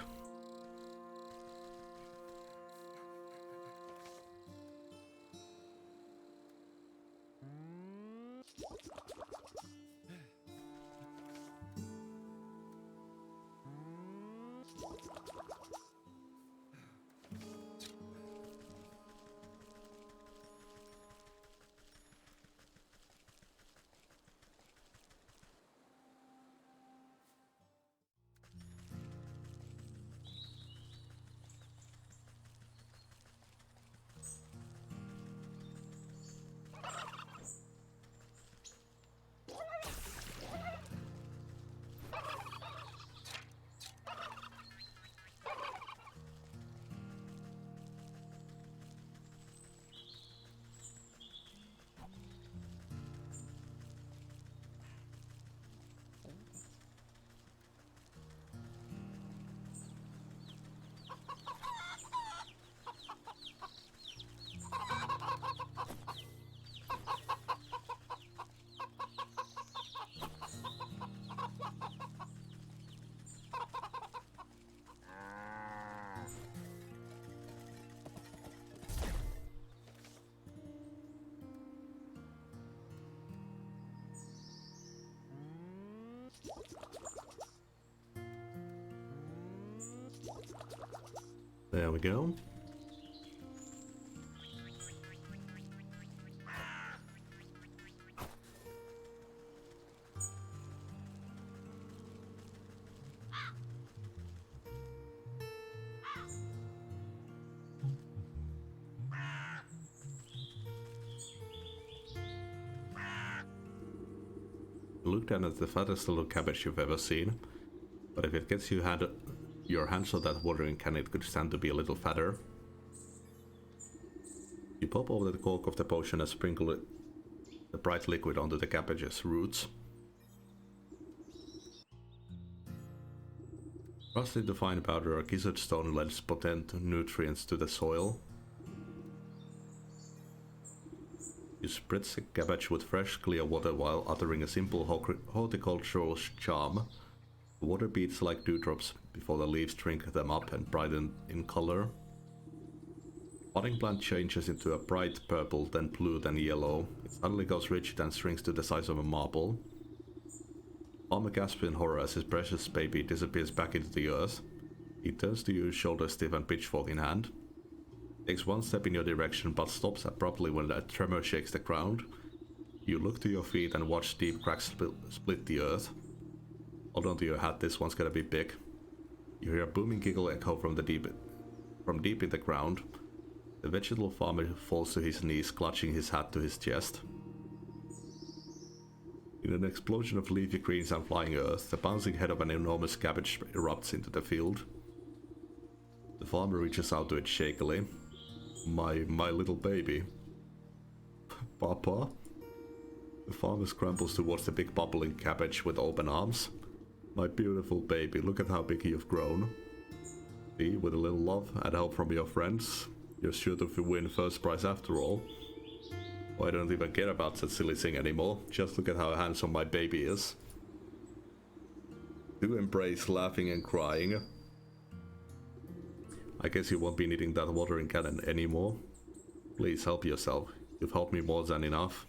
Speaker 1: There we go. Look down at the fattest little cabbage you've ever seen, but if it gets your hands on that watering can, it could stand to be a little fatter. You pop over the cork of the potion and sprinkle the bright liquid onto the cabbage's roots. Rust into fine powder or gizzard stone lends potent nutrients to the soil. You spritz the cabbage with fresh, clear water while uttering a simple horticultural charm. The water beats like dewdrops before the leaves drink them up and brighten in color. Budding plant changes into a bright purple, then blue, then yellow. It suddenly goes rigid and shrinks to the size of a marble. Farmer gasps in horror as his precious baby disappears back into the earth. He turns to you, shoulder stiff and pitchfork in hand. Takes one step in your direction but stops abruptly when a tremor shakes the ground. You look to your feet and watch deep cracks split the earth. Hold on to your hat, this one's gonna be big. You hear a booming giggle echo from deep in the ground. The vegetable farmer falls to his knees, clutching his hat to his chest. In an explosion of leafy greens and flying earth, the bouncing head of an enormous cabbage erupts into the field. The farmer reaches out to it shakily. My little baby. Papa? The farmer scrambles towards the big bubbling cabbage with open arms. My beautiful baby, look at how big you've grown. See, with a little love and help from your friends, you're sure to win first prize after all. Oh, I don't even care about that silly thing anymore. Just look at how handsome my baby is. Do embrace laughing and crying. I guess you won't be needing that watering cannon anymore. Please help yourself. You've helped me more than enough.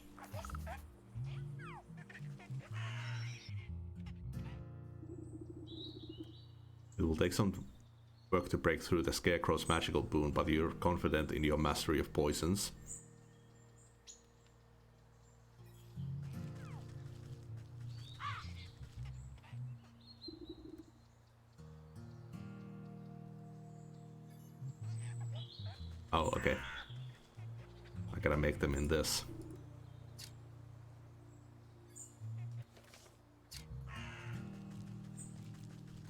Speaker 1: It will take some work to break through the Scarecrow's magical boon, but you're confident in your mastery of poisons. Oh, okay. I gotta make them in this.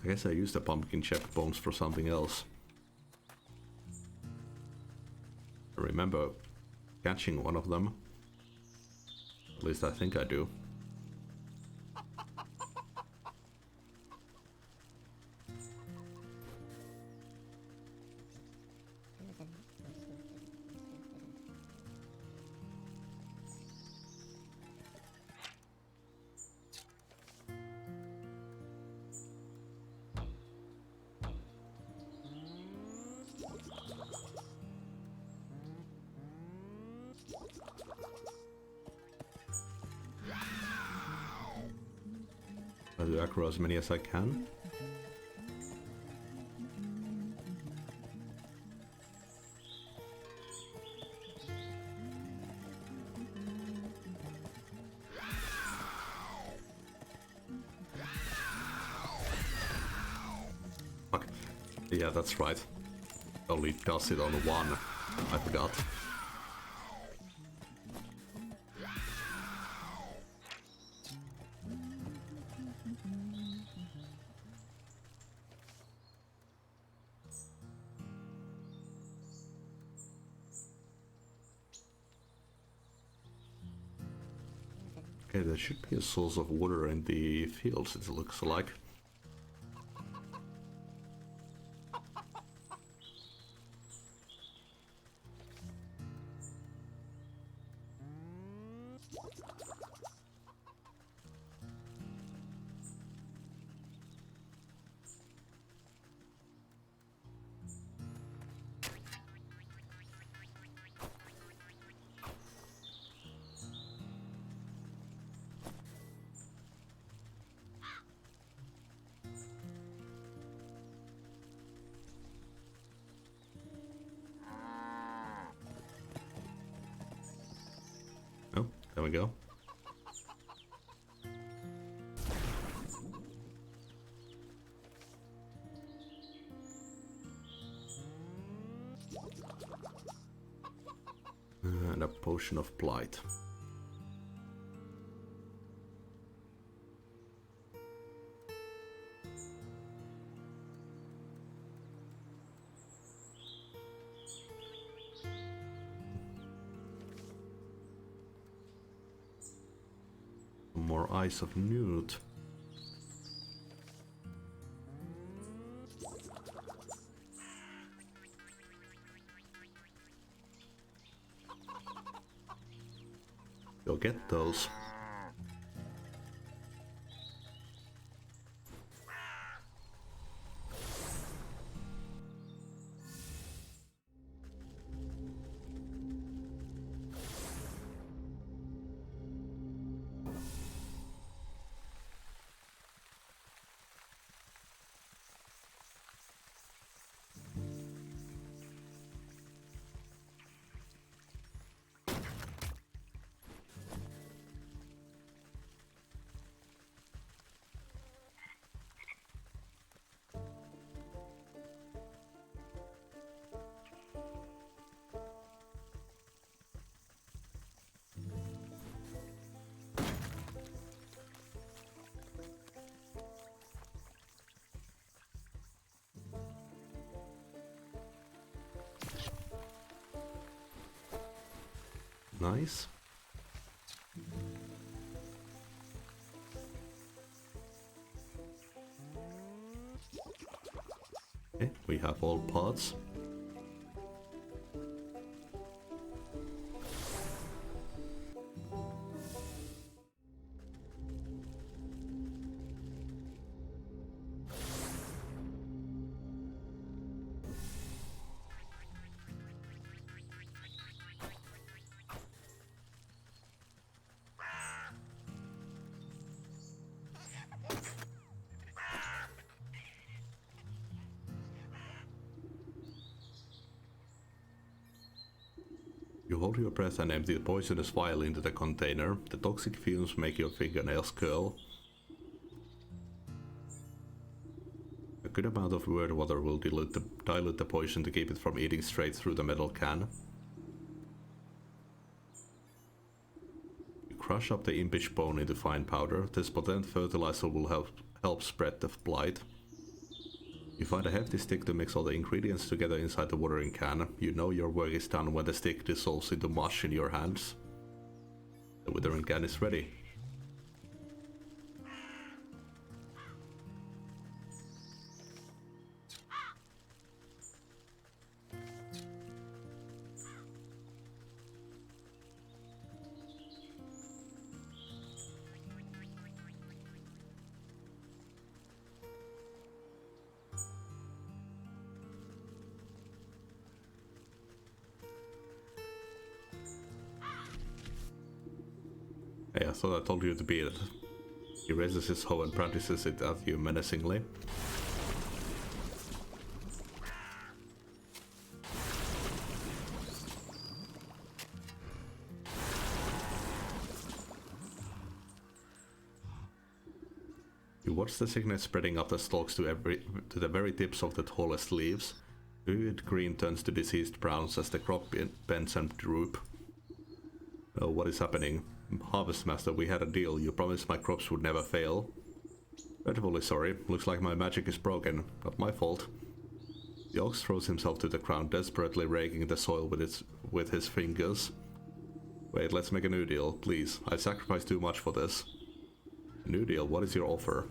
Speaker 1: I guess I used the pumpkin chip bones for something else. I remember catching one of them. At least I think I do. Try to aggro as many as I can. Fuck. Yeah, that's right. Only does it on one. I forgot. Okay, there should be a source of water in the fields, it looks like. Oh, there we go. And a potion of blight. More Eyes of Newt. You'll get those. Nice. Okay, we have all pods. You hold your breath and empty the poisonous vial into the container. The toxic fumes make your fingernails curl. A good amount of word water will dilute the poison to keep it from eating straight through the metal can. You crush up the impish bone into fine powder. This potent fertilizer will help spread the blight. You find a hefty stick to mix all the ingredients together inside the watering can. You know your work is done when the stick dissolves into mush in your hands. The watering can is ready. Hey, I thought I told you to beat it. He raises his hoe and brandishes it at you menacingly. You watch the signet spreading up the stalks to the very tips of the tallest leaves. Vivid green turns to diseased browns as the crop bends and droop. Oh, what is happening? Harvest Master, we had a deal. You promised my crops would never fail. Dreadfully sorry. Looks like my magic is broken. Not my fault. The ox throws himself to the ground, desperately raking the soil with his fingers. Wait, let's make a new deal, please. I sacrificed too much for this. A new deal? What is your offer?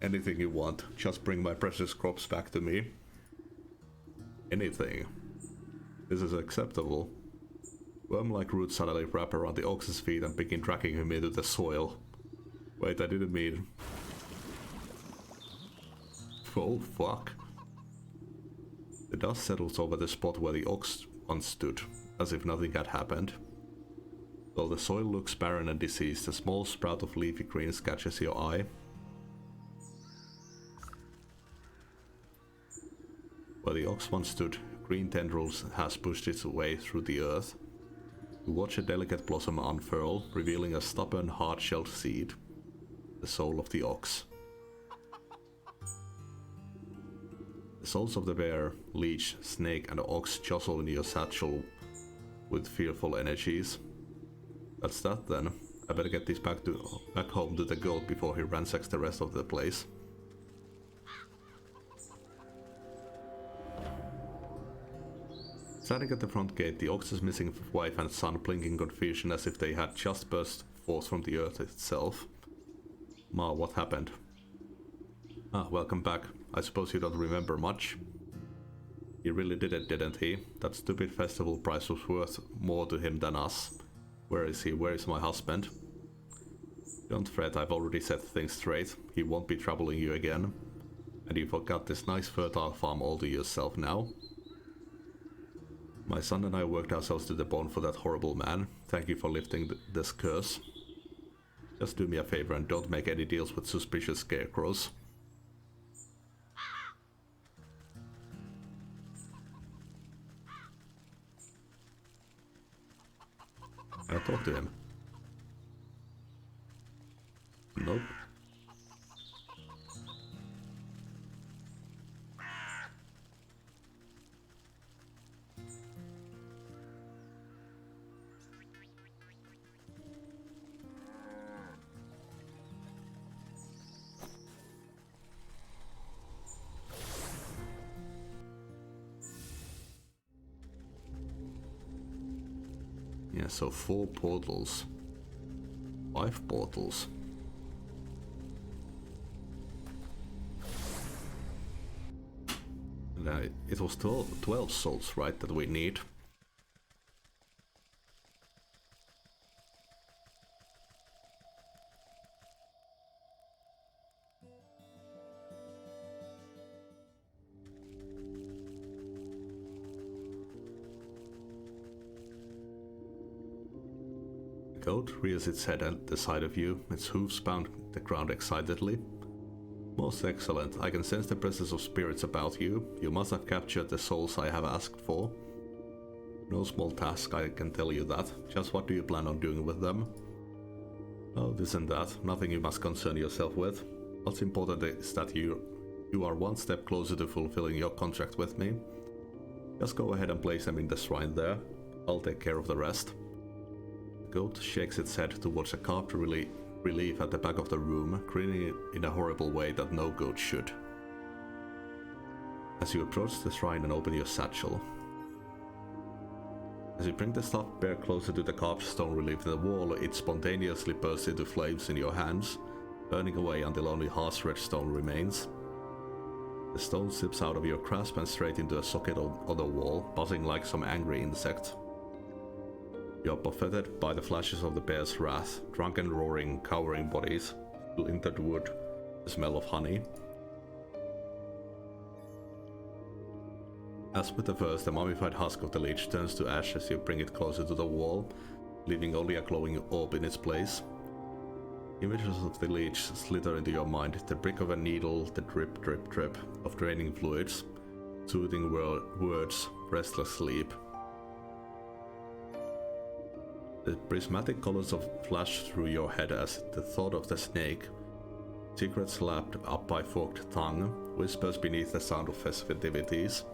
Speaker 1: Anything you want. Just bring my precious crops back to me. Anything. This is acceptable. Worm-like roots suddenly wrap around the ox's feet and begin dragging him into the soil. Wait, I didn't mean... Oh, fuck. The dust settles over the spot where the ox once stood, as if nothing had happened. Though the soil looks barren and diseased, a small sprout of leafy green catches your eye. Where the ox once stood, green tendrils has pushed its way through the earth. You watch a delicate blossom unfurl, revealing a stubborn, hard-shelled seed. The soul of the ox. The souls of the bear, leech, snake and ox jostle in your satchel with fearful energies. That's that then. I better get this back home to the goat before he ransacks the rest of the place. Standing at the front gate, the ox's missing wife and son blink in confusion as if they had just burst forth from the earth itself. Ma, what happened? Ah, welcome back. I suppose you don't remember much? He really did it, didn't he? That stupid festival prize was worth more to him than us. Where is he? Where is my husband? Don't fret, I've already set things straight. He won't be troubling you again. And you've got this nice fertile farm all to yourself now. My son and I worked ourselves to the bone for that horrible man. Thank you for lifting this curse. Just do me a favor and don't make any deals with suspicious scarecrows. Can I talk to him? Nope. Yeah, so 4 portals. 5 portals. And it was 12 souls, right, that we need. The goat rears its head at the sight of you, its hooves pound the ground excitedly. Most excellent. I can sense the presence of spirits about you. You must have captured the souls I have asked for. No small task, I can tell you that. Just what do you plan on doing with them? Oh, this and that. Nothing you must concern yourself with. What's important is that you are one step closer to fulfilling your contract with me. Just go ahead and place them in the shrine there. I'll take care of the rest. The goat shakes its head towards a carved relief at the back of the room, grinning in a horrible way that no goat should. As you approach the shrine and open your satchel. As you bring the stuffed bear closer to the carved stone relief in the wall, it spontaneously bursts into flames in your hands, burning away until only harsh red stone remains. The stone slips out of your grasp and straight into a socket on the wall, buzzing like some angry insect. You are buffeted by the flashes of the bear's wrath, drunken roaring, cowering bodies, splintered wood, the smell of honey. As with the first, the mummified husk of the leech turns to ash as you bring it closer to the wall, leaving only a glowing orb in its place. Images of the leech slither into your mind, the prick of a needle, the drip, drip, drip of draining fluids, soothing words, restless sleep. The prismatic colors flash through your head as the thought of the snake, secrets lapped up by forked tongue, whispers beneath the sound of festivities.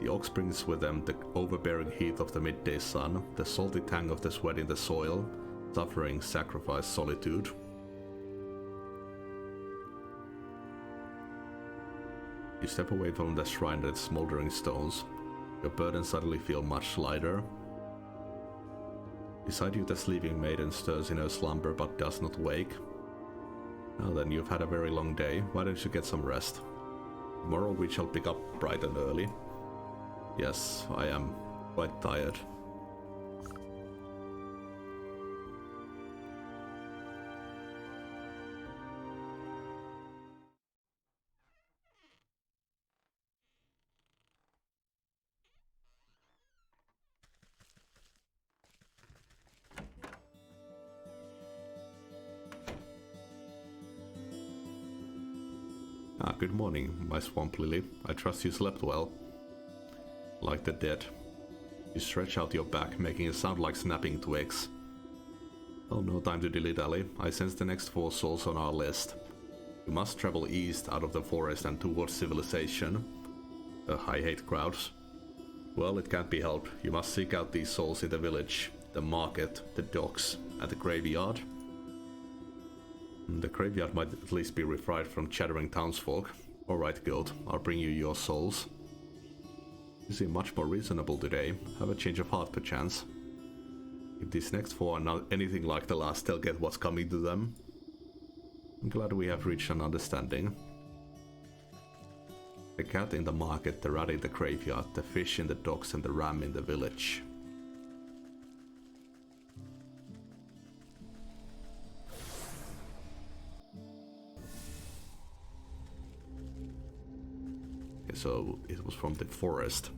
Speaker 1: The ox brings with them the overbearing heat of the midday sun, the salty tang of the sweat in the soil, suffering, sacrifice, solitude. You step away from the shrine and its smoldering stones. Your burden suddenly feels much lighter. Beside you the sleeping maiden stirs in her slumber but does not wake. Now then, you've had a very long day, why don't you get some rest? Tomorrow we shall pick up bright and early. Yes, I am quite tired. Good morning, my swamp lily. I trust you slept well. Like the dead. You stretch out your back, making a sound like snapping twigs. Oh, no time to dilly-dally. I sense the next 4 souls on our list. You must travel east out of the forest and towards civilization. I hate crowds. Well, it can't be helped. You must seek out these souls in the village, the market, the docks, and the graveyard. The graveyard might at least be refried from chattering townsfolk. Alright, goat, I'll bring you your souls. You seem much more reasonable today. Have a change of heart, perchance. If these next 4 are not anything like the last, they'll get what's coming to them. I'm glad we have reached an understanding. The cat in the market, the rat in the graveyard, the fish in the docks, and the ram in the village. So it was from the forest.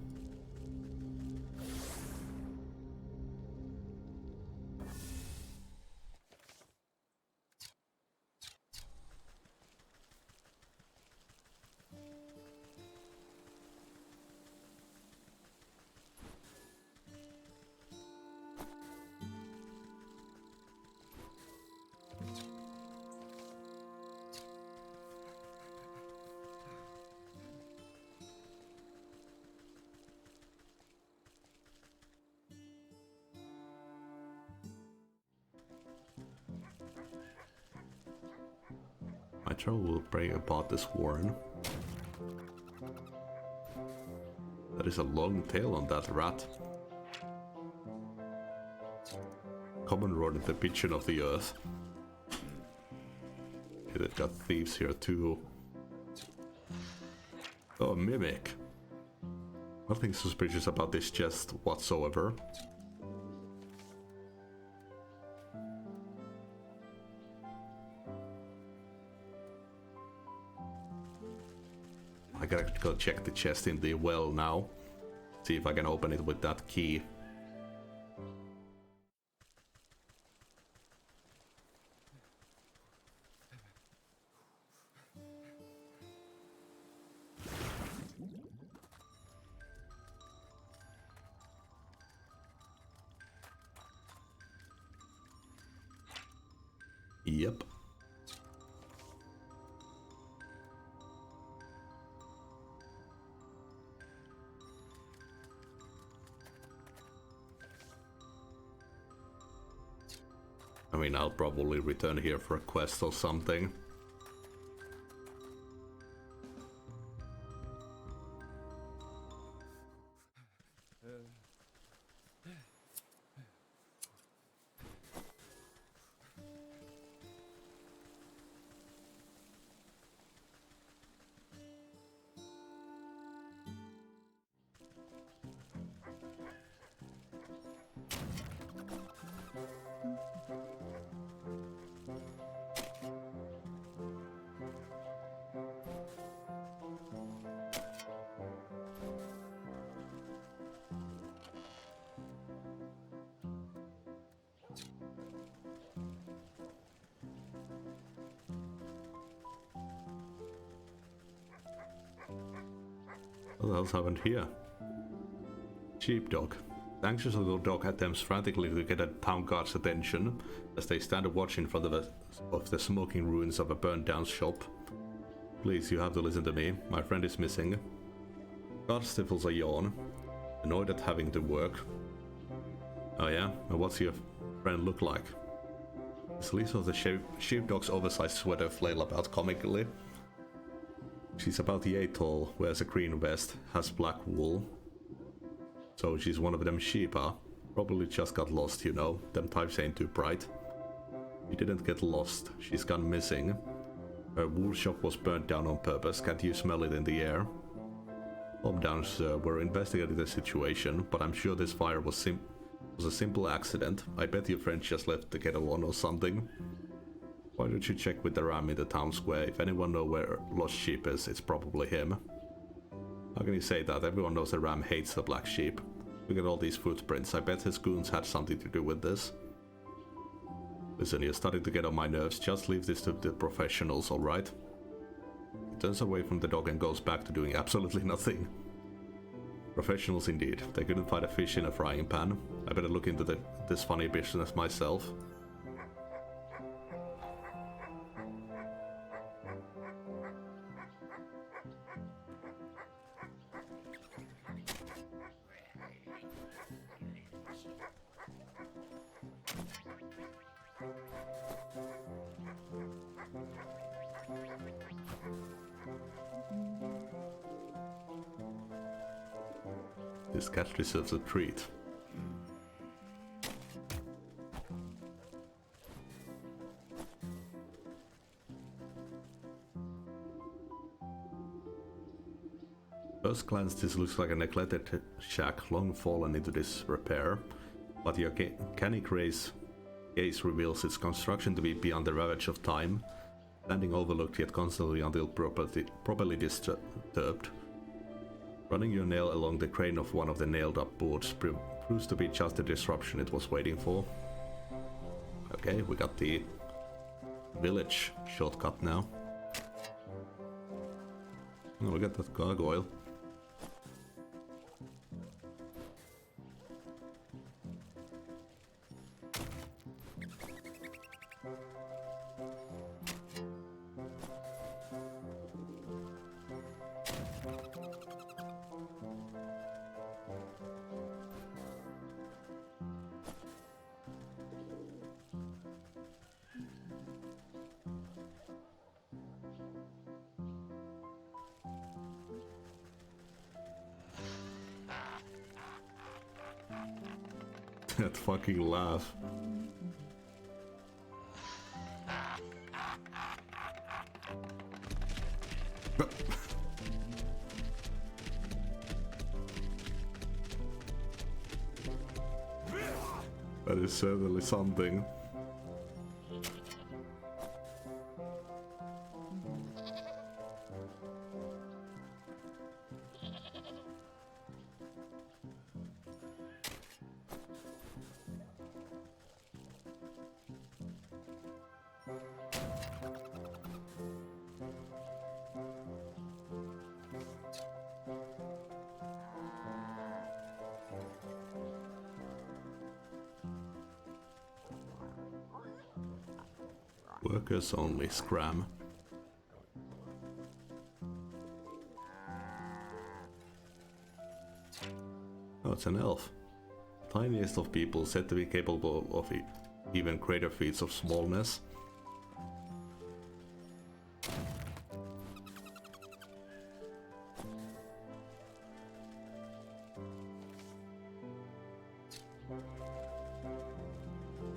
Speaker 1: My trouble will bring about this warren. There is a long tail on that rat. Common rodent, the pigeon of the earth. They've got thieves here too. Oh, a mimic. Nothing suspicious about this chest whatsoever. I gotta go check the chest in the well now. See if I can open it with that key. Yep. I mean, I'll probably return here for a quest or something. What the hell's happened here? Sheepdog. The anxious little dog attempts frantically to get a town guard's attention as they stand and watch in front of the smoking ruins of a burned down shop. Please, you have to listen to me. My friend is missing. Guard stifles a yawn, annoyed at having to work. Oh yeah? And what's your friend look like? The sleeves of the sheepdog's oversized sweater flail about comically. She's about the 8 tall, wears a green vest, has black wool. So she's one of them sheep, huh? Probably just got lost, you know. Them types ain't too bright. She didn't get lost. She's gone missing. Her wool shop was burnt down on purpose. Can't you smell it in the air? Homedowns were investigating the situation, but I'm sure this fire was a simple accident. I bet your friend just left the kettle on or something. Why don't you check with the ram in the town square? If anyone knows where lost sheep is, it's probably him. How can you say that? Everyone knows the ram hates the black sheep. Look at all these footprints. I bet his goons had something to do with this. Listen, you're starting to get on my nerves. Just leave this to the professionals, alright? He turns away from the dog and goes back to doing absolutely nothing. Professionals indeed. They couldn't find a fish in a frying pan. I better look into this funny business myself. This cat deserves a treat. First glance, this looks like a neglected shack long fallen into disrepair, but your canny gaze reveals its construction to be beyond the ravage of time, standing overlooked yet constantly until properly disturbed. Running your nail along the crane of one of the nailed-up boards proves to be just the disruption it was waiting for. Okay, we got the village shortcut now. Oh, we got that gargoyle. That fucking laugh. That is certainly something. Workers only, scram. Oh, it's an elf. Tiniest of people, said to be capable of even greater feats of smallness.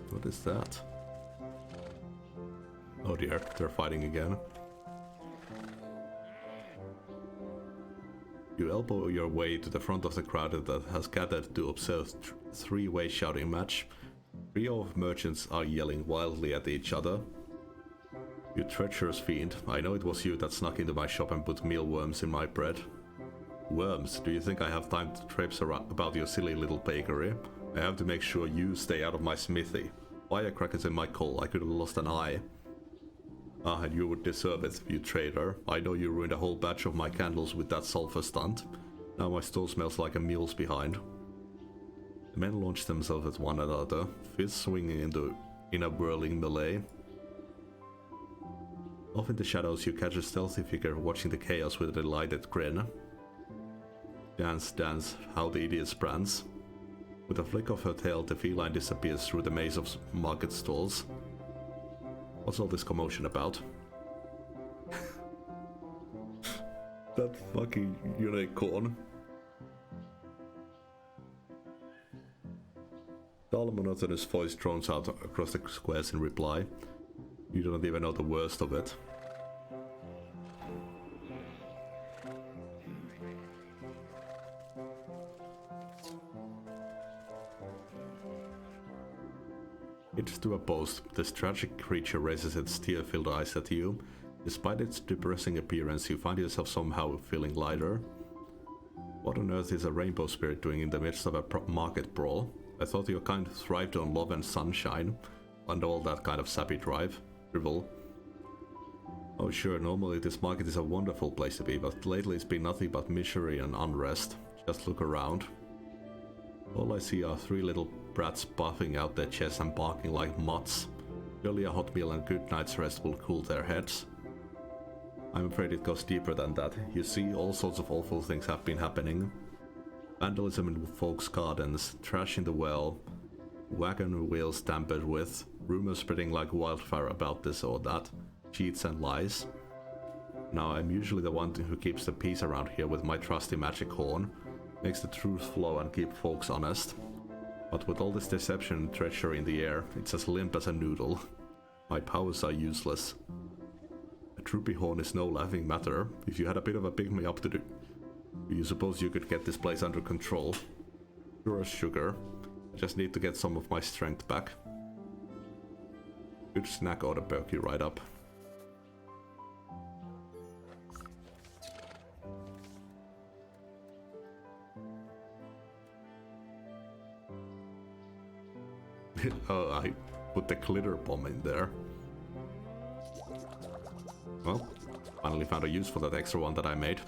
Speaker 1: What is that? Oh dear, they're fighting again. You elbow your way to the front of the crowd that has gathered to observe three-way shouting match. Trio of merchants are yelling wildly at each other. You treacherous fiend, I know it was you that snuck into my shop and put mealworms in my bread. Worms, do you think I have time to traipse around about your silly little bakery? I have to make sure you stay out of my smithy. Firecrackers in my coal, I could have lost an eye. Ah, and you would deserve it, you traitor. I know you ruined a whole batch of my candles with that sulfur stunt. Now my stove smells like a mule's behind. The men launch themselves at one another, fists swinging in a whirling melee. Off in the shadows you catch a stealthy figure watching the chaos with a delighted grin. Dance, dance, how the idiot prance. With a flick of her tail, the feline disappears through the maze of market stalls. What's all this commotion about? That fucking unicorn. Dull monotonous voice drones out across the squares in reply. You don't even know the worst of it. It's to a post. This tragic creature raises its tear-filled eyes at you. Despite its depressing appearance, you find yourself somehow feeling lighter. What on earth is a rainbow spirit doing in the midst of a market brawl? I thought your kind thrived on love and sunshine, and all that kind of sappy drivel. Oh sure, normally this market is a wonderful place to be, but lately it's been nothing but misery and unrest. Just look around. All I see are three little brats puffing out their chests and barking like mutts. Surely a hot meal and good night's rest will cool their heads. I'm afraid it goes deeper than that. You see, all sorts of awful things have been happening. Vandalism in folks' gardens, trash in the well, wagon wheels tampered with, rumors spreading like wildfire about this or that, cheats and lies. Now I'm usually the one who keeps the peace around here with my trusty magic horn, makes the truth flow and keep folks honest. But with all this deception and treachery in the air, it's as limp as a noodle. My powers are useless. A troopy horn is no laughing matter. If you had a bit of a pick-me-up to do you suppose you could get this place under control? Sure as sugar. I just need to get some of my strength back. Good snack ought to perk you right up. Oh, I put the glitter bomb in there. Well, finally found a use for that extra one that I made.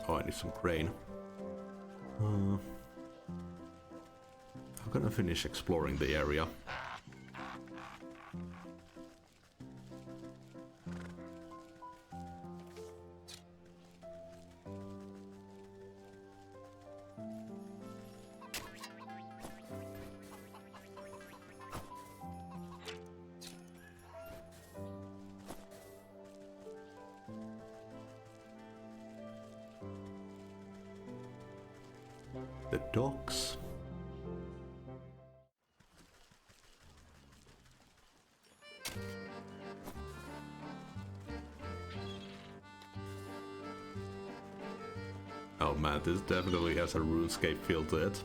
Speaker 1: Oh, I need some grain. How can I finish exploring the area? The docks. Oh man, this definitely has a RuneScape feel to it.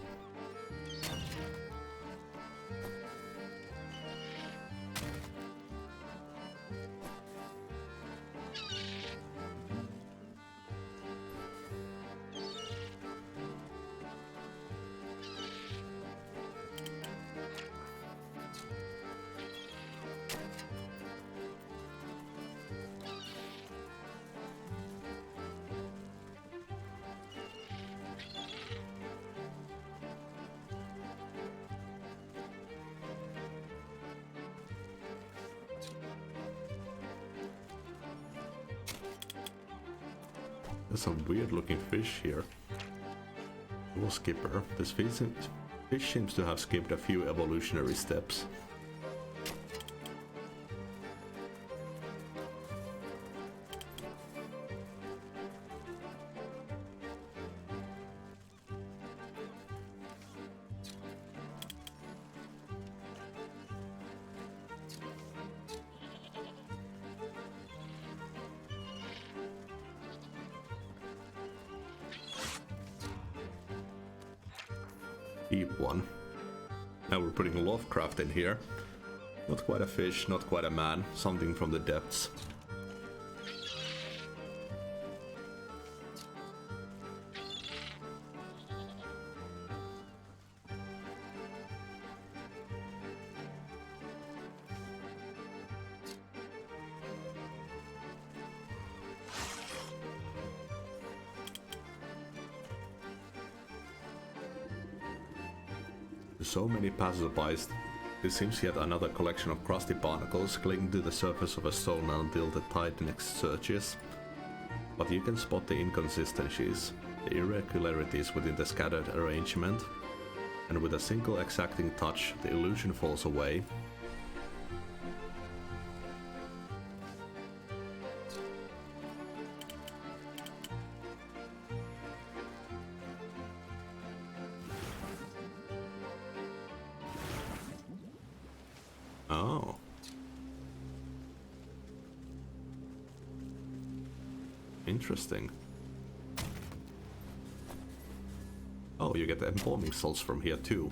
Speaker 1: There's some weird looking fish here. Oh, skipper. This fish seems to have skipped a few evolutionary steps. Deep one. Now we're putting Lovecraft in here. Not quite a fish, not quite a man, something from the depths. To so many passersby, this seems yet another collection of crusty barnacles clinging to the surface of a stone until the tide next surges. But you can spot the inconsistencies, the irregularities within the scattered arrangement, and with a single exacting touch, the illusion falls away. Oh. Interesting. Oh, you get the embalming salts from here too.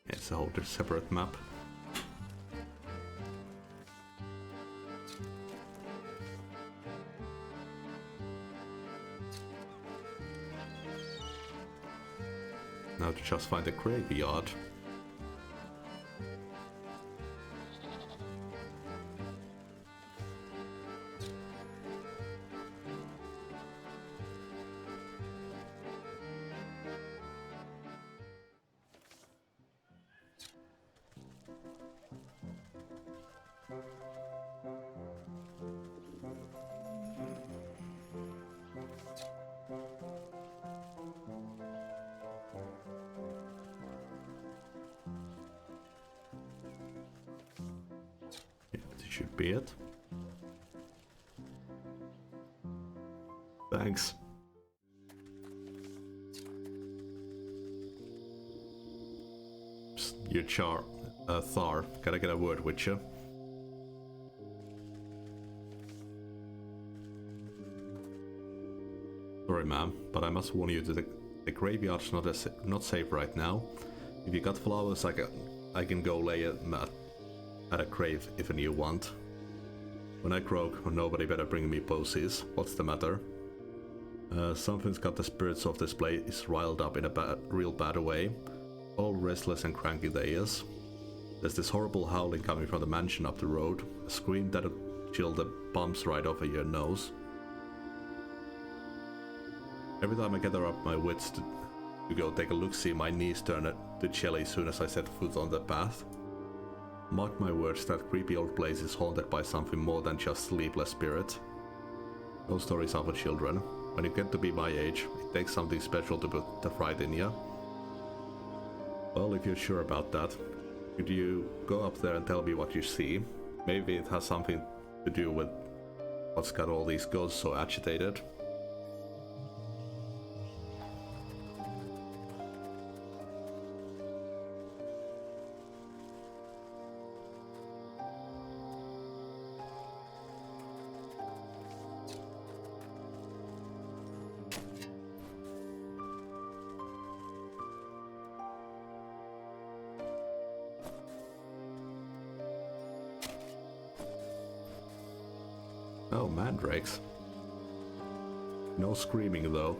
Speaker 1: It's a whole separate map. Now to just find the graveyard. Should be it. Thanks. Psst, you Thar, can I get a word with you? Sorry ma'am, but I must warn you that the graveyard's not safe right now. If you got flowers, I can go lay at a grave if you want. When I croak, nobody better bring me posies. What's the matter? Something's got the spirits of this place riled up in a real bad way. All restless and cranky they is. There's this horrible howling coming from the mansion up the road. A scream that'll chill the bumps right off of your nose. Every time I gather up my wits to go take a look-see, my knees turn to jelly as soon as I set foot on the path. Mark my words, that creepy old place is haunted by something more than just sleepless spirit. Those stories are for children. When you get to be my age, it takes something special to put the fright in you. Well, if you're sure about that, could you go up there and tell me what you see? Maybe it has something to do with what's got all these ghosts so agitated. Oh, mandrakes. No screaming though.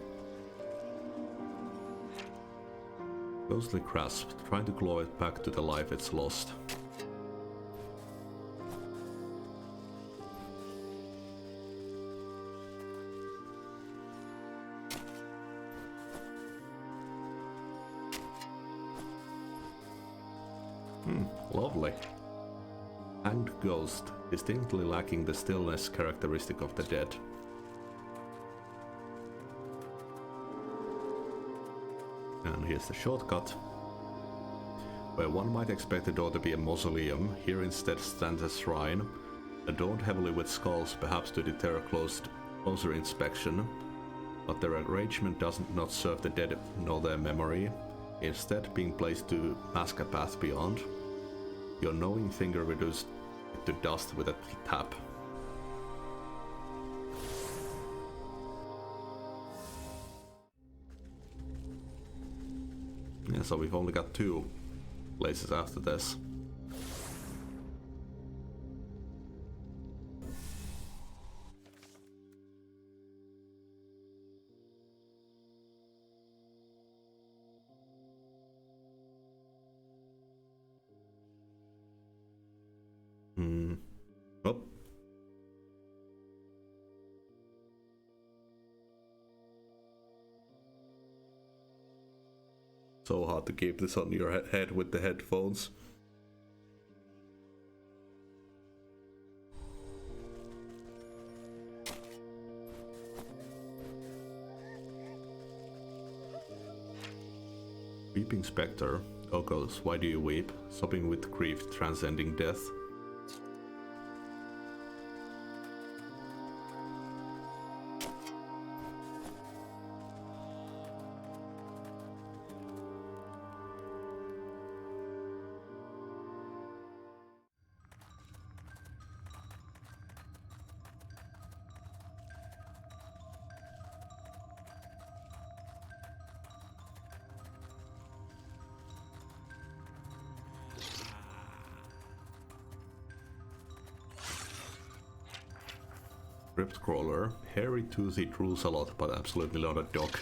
Speaker 1: Ghostly grasp, trying to claw it back to the life it's lost. Lovely. Hanged ghost, distinctly lacking the stillness characteristic of the dead. And here's the shortcut. Where one might expect the door to be a mausoleum, here instead stands a shrine, adorned heavily with skulls, perhaps to deter closer inspection, but their arrangement does not serve the dead nor their memory, instead being placed to mask a path beyond. Your knowing finger reduced it to dust with a tap. Yeah, so we've only got 2 places after this. So hard to keep this on your head with the headphones. Weeping Spectre. Oh goes, why do you weep? Sobbing with grief, transcending death. Crypt Crawler. Hairy, toothy, drools a lot, but absolutely not a dog.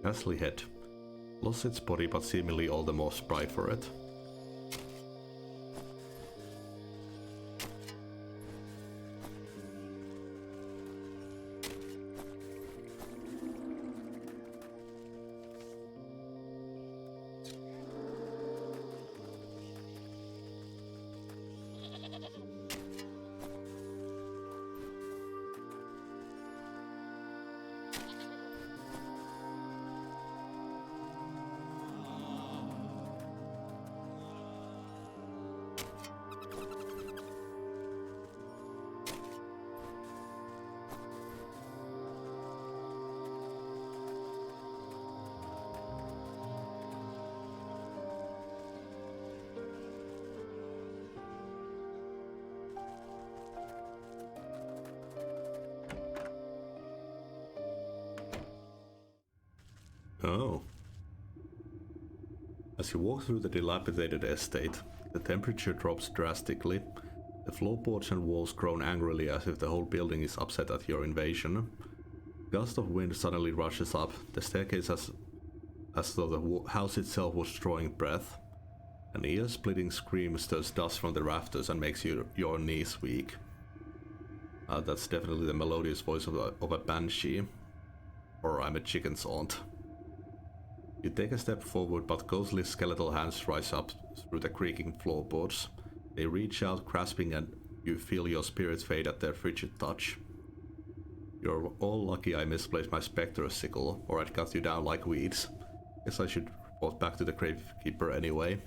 Speaker 1: Ghastly head. Lost its body, but seemingly all the more spry for it. Oh. As you walk through the dilapidated estate, the temperature drops drastically. The floorboards and walls groan angrily as if the whole building is upset at your invasion. A gust of wind suddenly rushes up, the staircase as though the house itself was drawing breath. An ear-splitting scream stirs dust from the rafters and makes your knees weak. That's definitely the melodious voice of a banshee. Or I'm a chicken's aunt. You take a step forward, but ghostly skeletal hands rise up through the creaking floorboards. They reach out, grasping, and you feel your spirit fade at their frigid touch. You're all lucky I misplaced my spectre sickle, or I'd cut you down like weeds. Guess I should report back to the Gravekeeper anyway.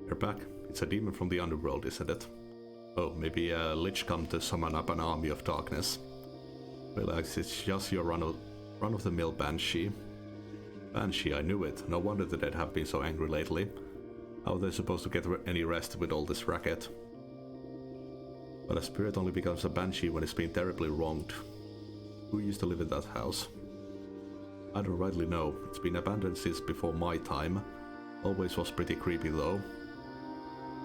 Speaker 1: You're back. It's a demon from the underworld, isn't it? Oh, maybe a lich come to summon up an army of darkness. Relax, it's just your run-of-the-mill banshee. Banshee, I knew it. No wonder the dead have been so angry lately. How are they supposed to get any rest with all this racket? But a spirit only becomes a banshee when it's been terribly wronged. Who used to live in that house? I don't rightly know. It's been abandoned since before my time. Always was pretty creepy though.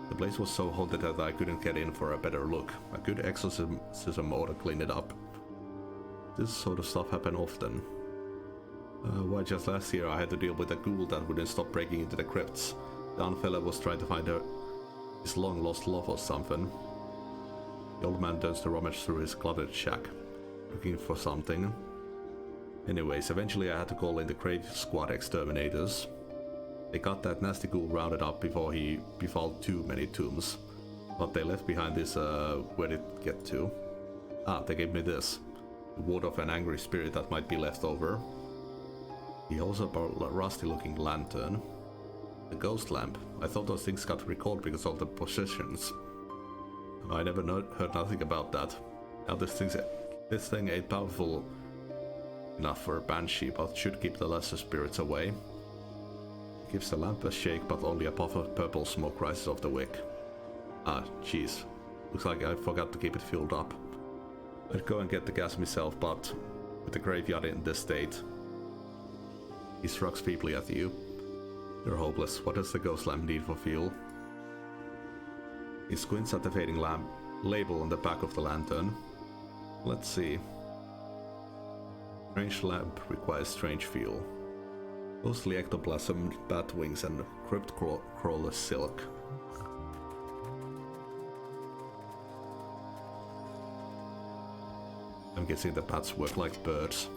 Speaker 1: The place was so haunted that I couldn't get in for a better look. A good exorcism ought to clean it up. This sort of stuff happen often. Why just last year I had to deal with a ghoul that wouldn't stop breaking into the crypts. The young fella was trying to find his long lost love or something. The old man turns to rummage through his cluttered shack, looking for something. Anyways, eventually I had to call in the Grave Squad exterminators. They got that nasty ghoul rounded up before he befouled too many tombs. But they left behind this, where did it get to? Ah, they gave me this. The ward of an angry spirit that might be left over. He holds up a rusty looking lantern. A ghost lamp. I thought those things got recalled because of the possessions. I never heard nothing about that. Now this thing ain't powerful enough for a banshee, but should keep the lesser spirits away. Gives the lamp a shake, but only a puff of purple smoke rises off the wick. Ah, jeez. Looks like I forgot to keep it filled up. I'd go and get the gas myself, but with the graveyard in this state. He shrugs feebly at you. You're hopeless. What does the ghost lamp need for fuel? He squints at the fading lamp label on the back of the lantern. Let's see. Strange lamp requires strange fuel. Ghostly ectoplasm, bat wings, and crypt crawler silk. I'm guessing the bats work like birds.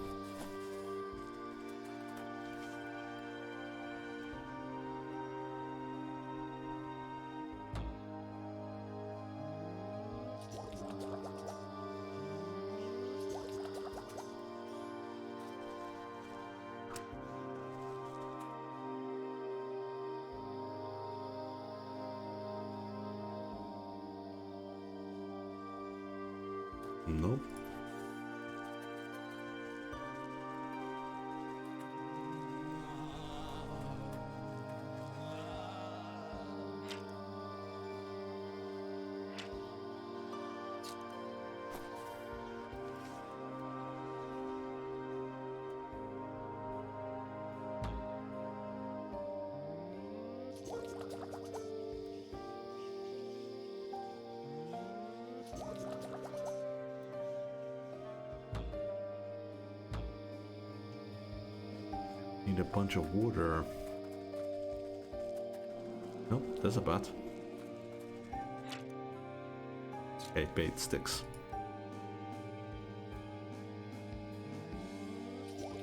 Speaker 1: No. Need a bunch of water. Nope, there's a bat. Okay, bait sticks.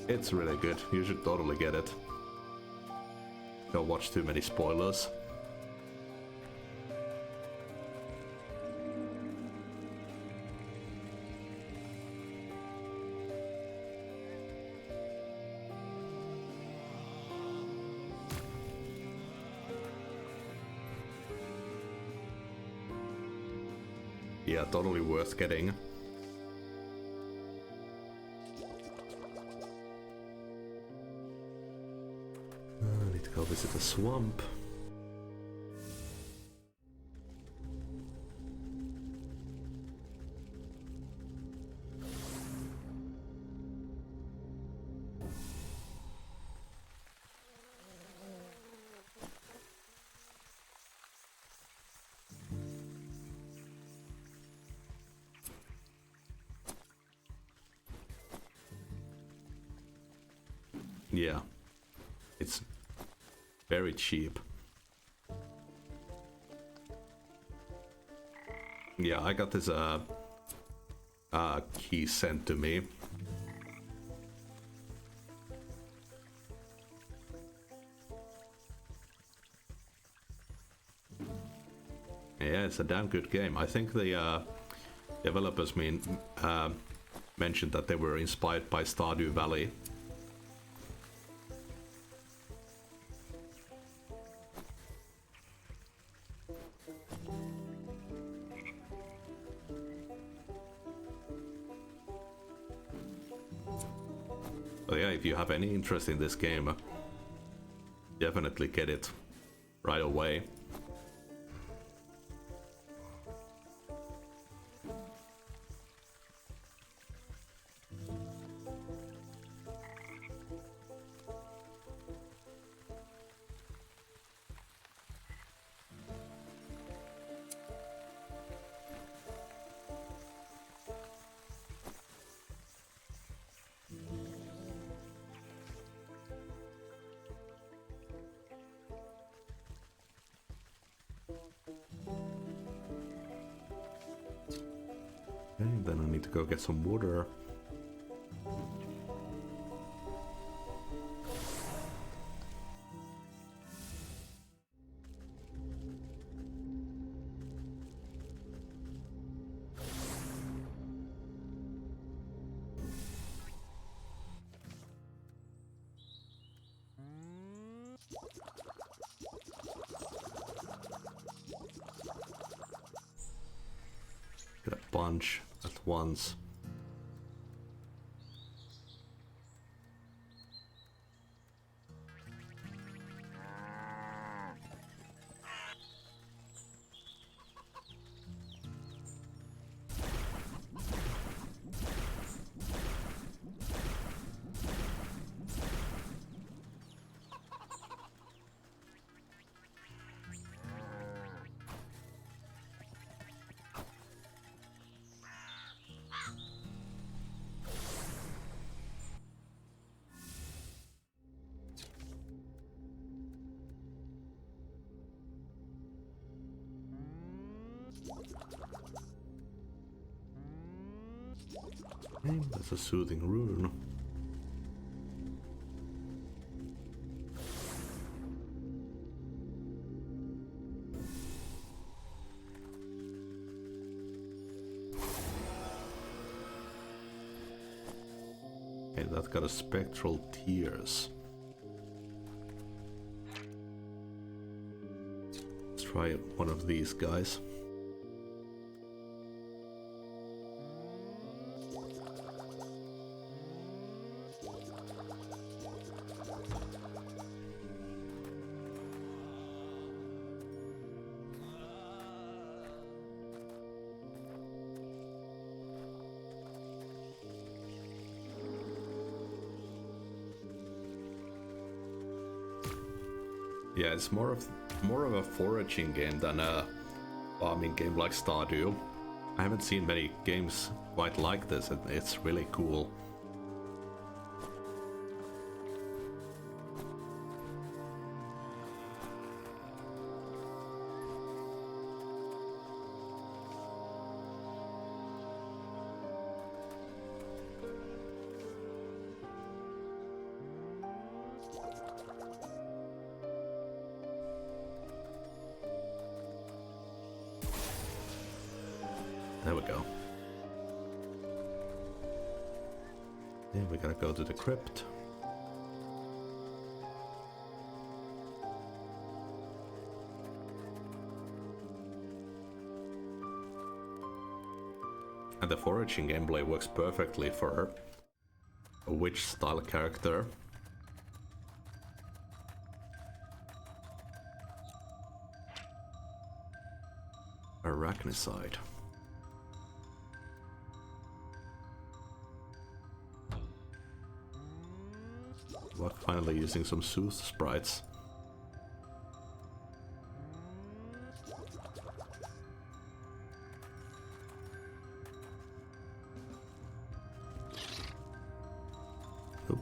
Speaker 1: It's really good. You should totally get it. Don't watch too many spoilers. Yeah, totally worth getting. I need to go visit the swamp. Yeah, it's very cheap. Yeah, I got this key sent to me. Yeah, it's a damn good game. I think the developers mentioned that they were inspired by Stardew Valley. But yeah, if you have any interest in this game, definitely get it right away. Okay, then I need to go get some water. bunch at once. That's a soothing rune. Okay, that got a spectral tears. Let's try one of these guys. Yeah, it's more of a foraging game than a farming game like Stardew. I haven't seen many games quite like this, and it's really cool. There we go. Then we gotta go to the crypt. And the foraging gameplay works perfectly for a witch style character. Arachnicide. We're finally using some Sooth sprites. Oop.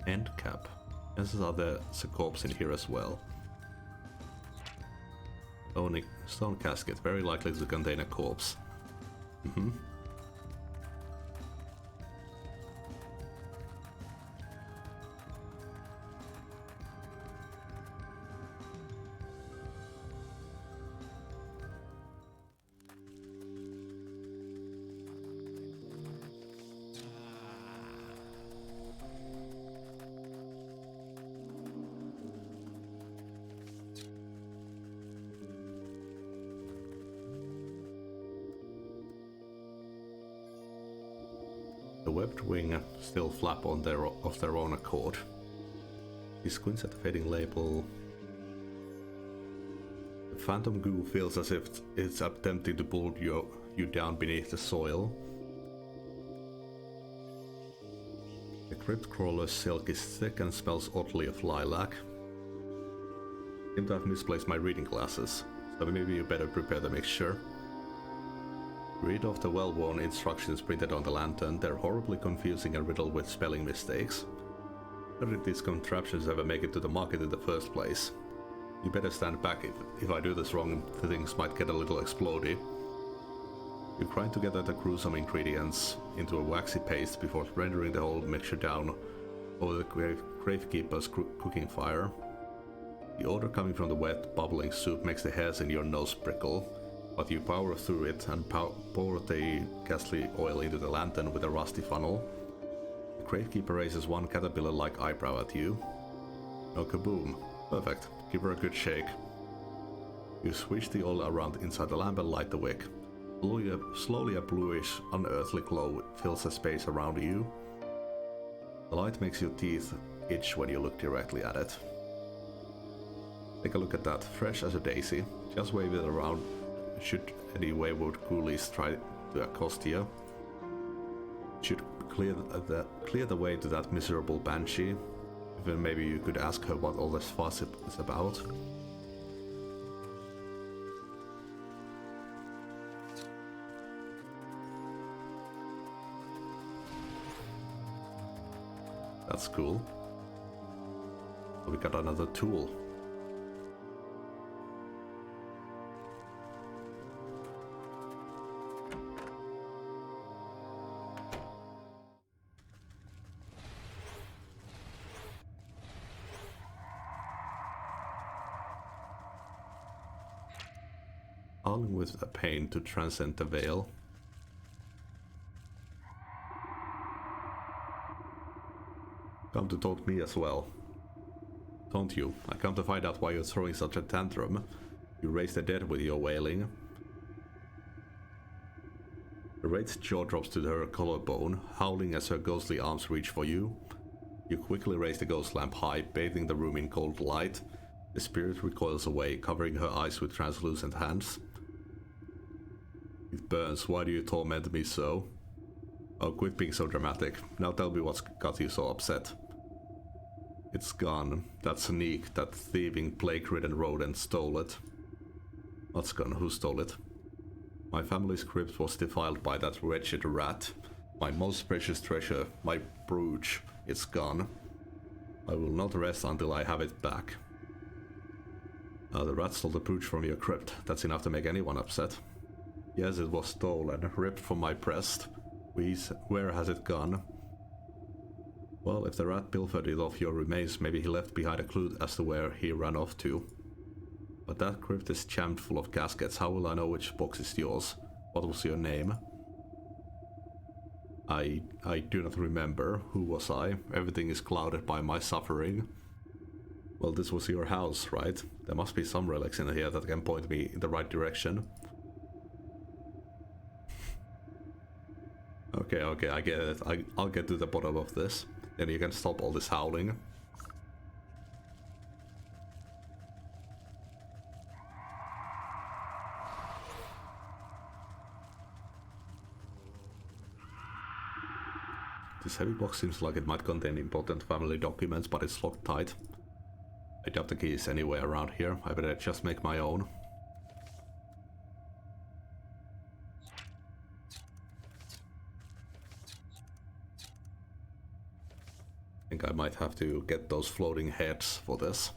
Speaker 1: End cap. There's other corpse in here as well. Only stone casket, very likely to contain a corpse. The webbed wing still flap on of their own accord. He squints at the fading label. The phantom goo feels as if it's attempting to pull you down beneath the soil. The crypt crawler's silk is thick and smells oddly of lilac. I seem to have misplaced my reading glasses, so maybe you better prepare the mixture. Read off the well-worn instructions printed on the lantern. They're horribly confusing and riddled with spelling mistakes. How did these contraptions ever make it to the market in the first place? You better stand back. If I do this wrong, the things might get a little explodey. You grind together the gruesome ingredients into a waxy paste before rendering the whole mixture down over the gravekeeper's cooking fire. The odor coming from the wet, bubbling soup makes the hairs in your nose prickle. But you power through it and pour the ghastly oil into the lantern with a rusty funnel. The Gravekeeper raises one caterpillar-like eyebrow at you. No, kaboom. Perfect. Give her a good shake. You swish the oil around inside the lamp and light the wick. Slowly a bluish, unearthly glow fills the space around you. The light makes your teeth itch when you look directly at it. Take a look at that, fresh as a daisy. Just wave it around should any wayward ghoulies try to accost you. Should clear the way to that miserable banshee. Even maybe you could ask her what all this fuss is about. That's cool. We got another tool. Howling with a pain to transcend the veil. Come to taunt me as well. Don't you? I come to find out why you're throwing such a tantrum. You raise the dead with your wailing. The wraith's jaw drops to her collarbone, howling as her ghostly arms reach for you. You quickly raise the ghost lamp high, bathing the room in cold light. The spirit recoils away, covering her eyes with translucent hands. It burns. Why do you torment me so? Oh, quit being so dramatic. Now tell me what's got you so upset. It's gone. That sneak, that thieving, plague-ridden rodent stole it. What's gone? Who stole it? My family's crypt was defiled by that wretched rat. My most precious treasure, my brooch, it's gone. I will not rest until I have it back. The rat stole the brooch from your crypt. That's enough to make anyone upset. Yes, it was stolen, ripped from my breast. Where has it gone? Well, if the rat pilfered it off your remains, maybe he left behind a clue as to where he ran off to. But that crypt is jammed full of caskets. How will I know which box is yours? What was your name? I do not remember. Who was I? Everything is clouded by my suffering. Well, this was your house, right? There must be some relics in here that can point me in the right direction. Okay, I get it. I'll get to the bottom of this. Then you can stop all this howling. This heavy box seems like it might contain important family documents, but it's locked tight. I doubt the key is anywhere around here. I better just make my own. I think I might have to get those floating heads for this.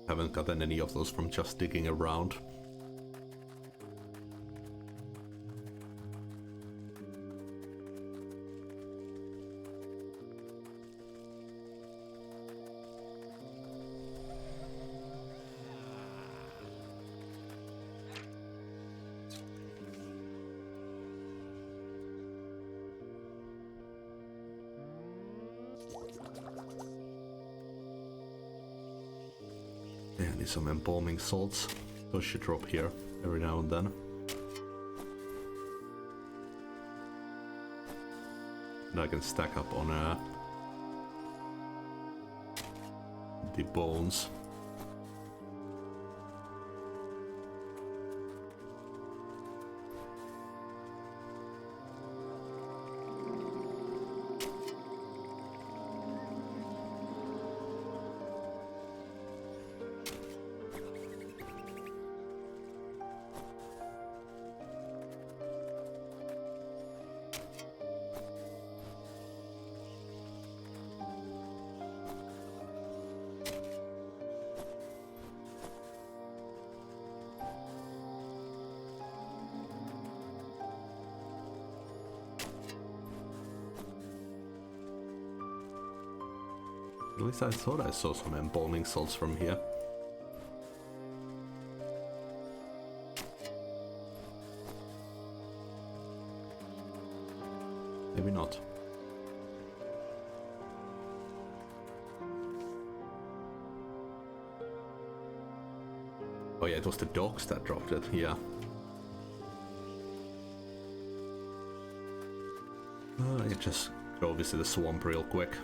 Speaker 1: Haven't gotten any of those from just digging around. Yeah, I need some embalming salts. Those should drop here every now and then. And I can stack up on the bones. At least I thought I saw some embalming salts from here. Maybe not. Oh yeah, it was the dogs that dropped it, yeah. I just go visit the swamp real quick.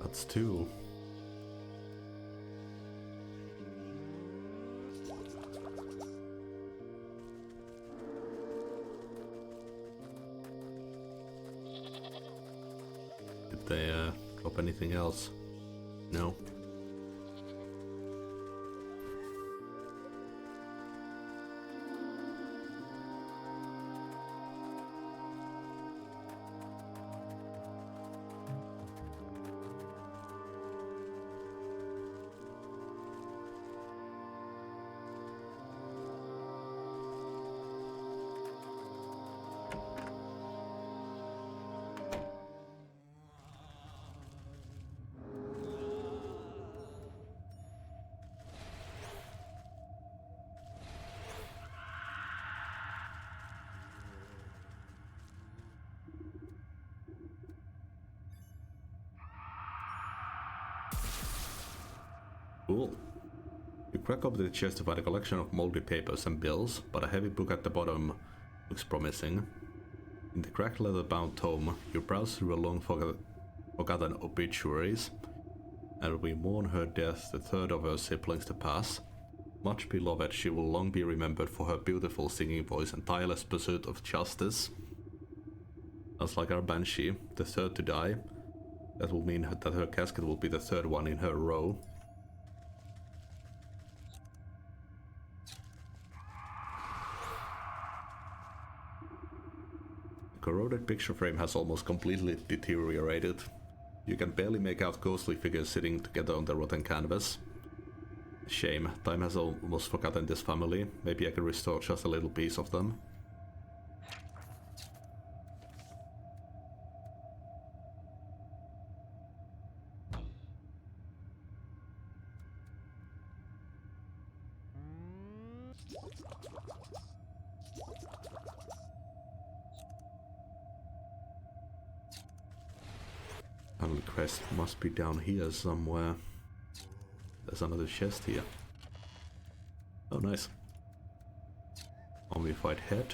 Speaker 1: That's two. Did they drop anything else? No. Cool. You crack open the chest to find a collection of moldy papers and bills, but a heavy book at the bottom looks promising. In the cracked leather-bound tome, you browse through a long forgotten obituaries, and we mourn her death, the third of her siblings to pass. Much beloved, she will long be remembered for her beautiful singing voice and tireless pursuit of justice. Sounds like our Banshee, the third to die. That will mean that her casket will be the third one in her row. The corroded picture frame has almost completely deteriorated. You can barely make out ghostly figures sitting together on the rotten canvas. Shame, time has almost forgotten this family. Maybe I can restore just a little piece of them. Family crest must be down here somewhere. There's another chest here. Oh, nice. Mummified head.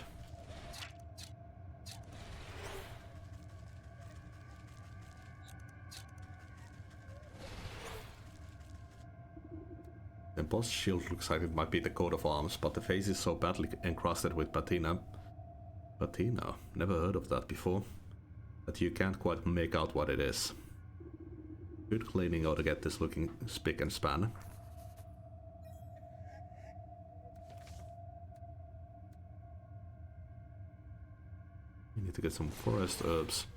Speaker 1: The embossed shield looks like it might be the coat of arms, but the face is so badly encrusted with patina. Patina? Never heard of that before. That you can't quite make out what it is. Good cleaning ought to get this looking spick and span. We need to get some forest herbs.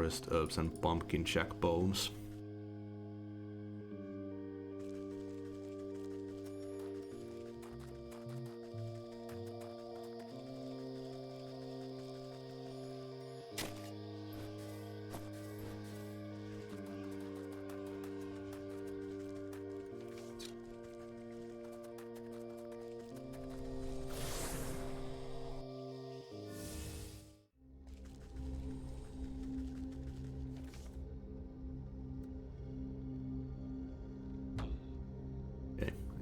Speaker 1: forest herbs and pumpkin jack bones.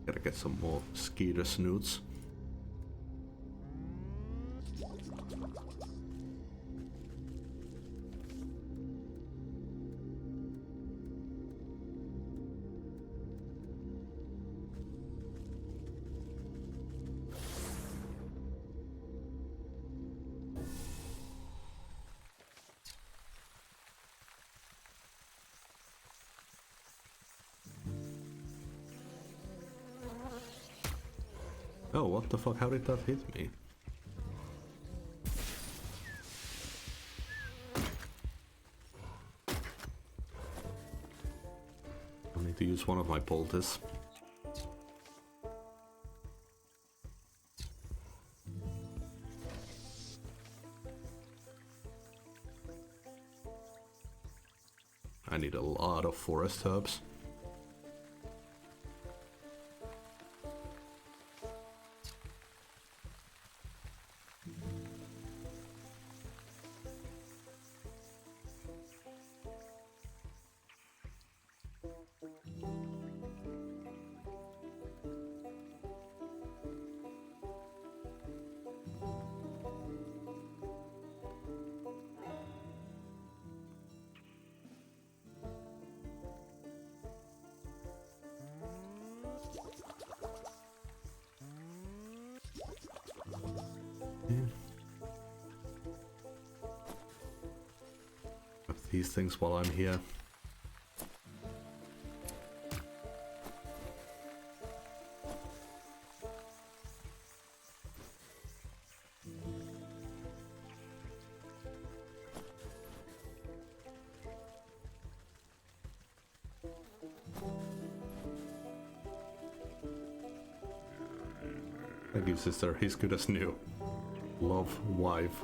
Speaker 1: Gotta get some more skeeter snoots. Oh, what the fuck? How did that hit me? I need to use one of my poultices. I need a lot of forest herbs. These things while I'm here. Thank you, sister. He's good as new. Love, wife.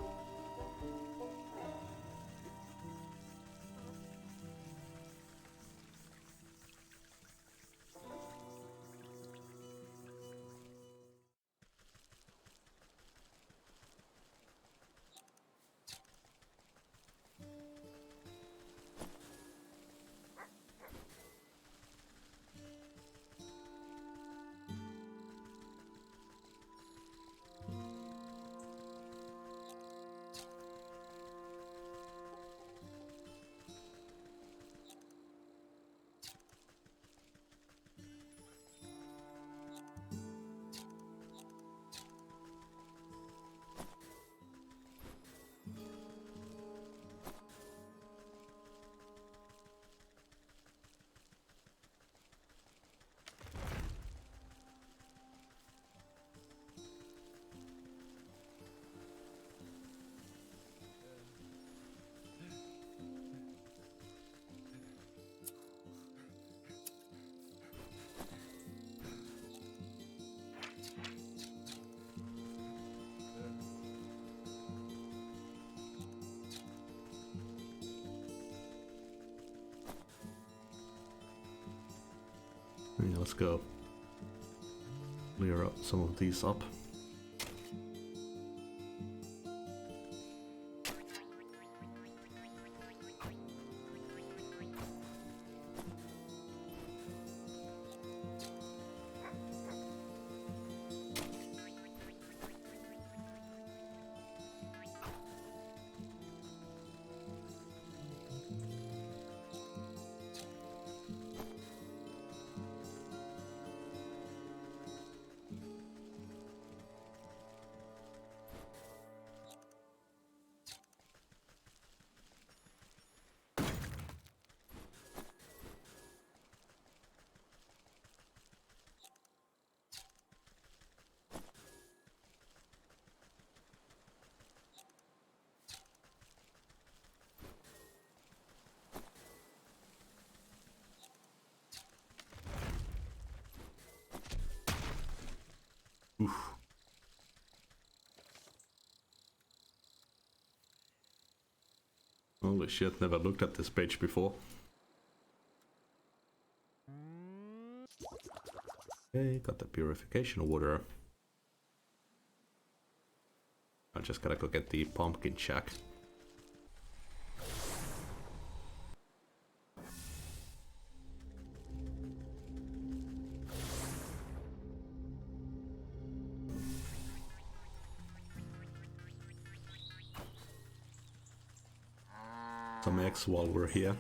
Speaker 1: Yeah, let's go clear up some of these up. Holy shit, never looked at this page before. Okay, got the purification water. I just gotta go get the pumpkin shack. Some eggs while we're here.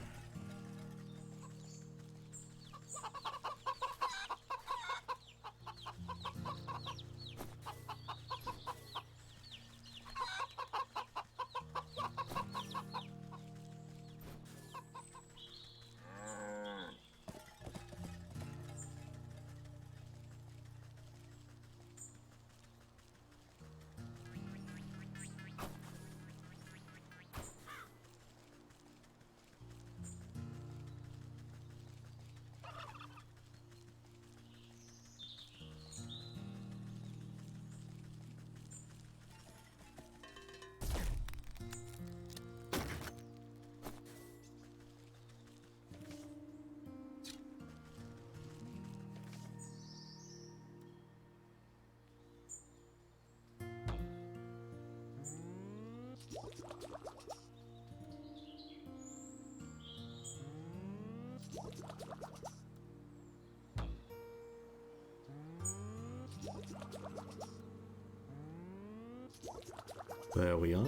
Speaker 1: There we are.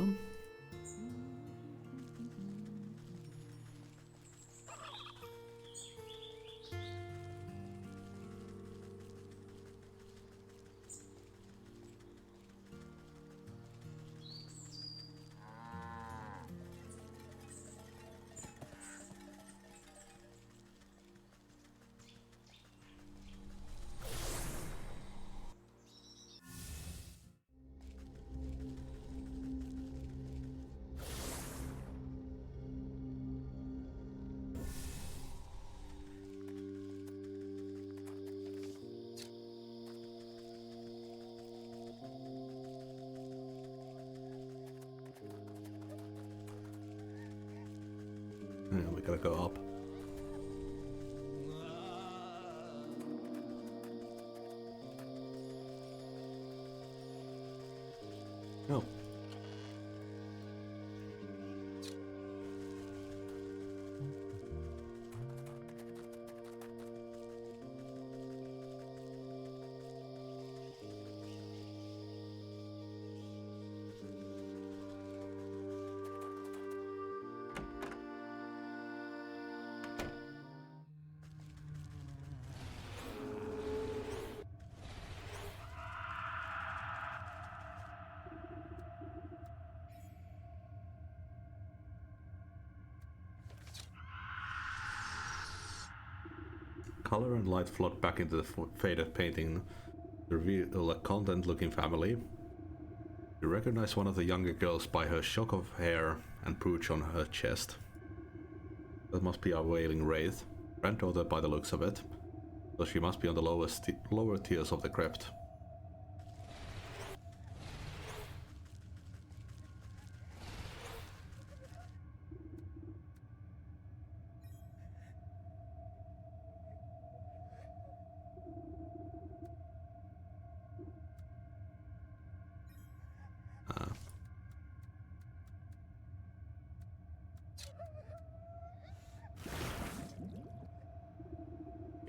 Speaker 1: Yeah, we gotta go up. Oh. Color and light flood back into the faded painting to reveal a content-looking family. You recognize one of the younger girls by her shock of hair and brooch on her chest. That must be our wailing wraith, granddaughter by the looks of it, so she must be on the lower tiers of the crypt.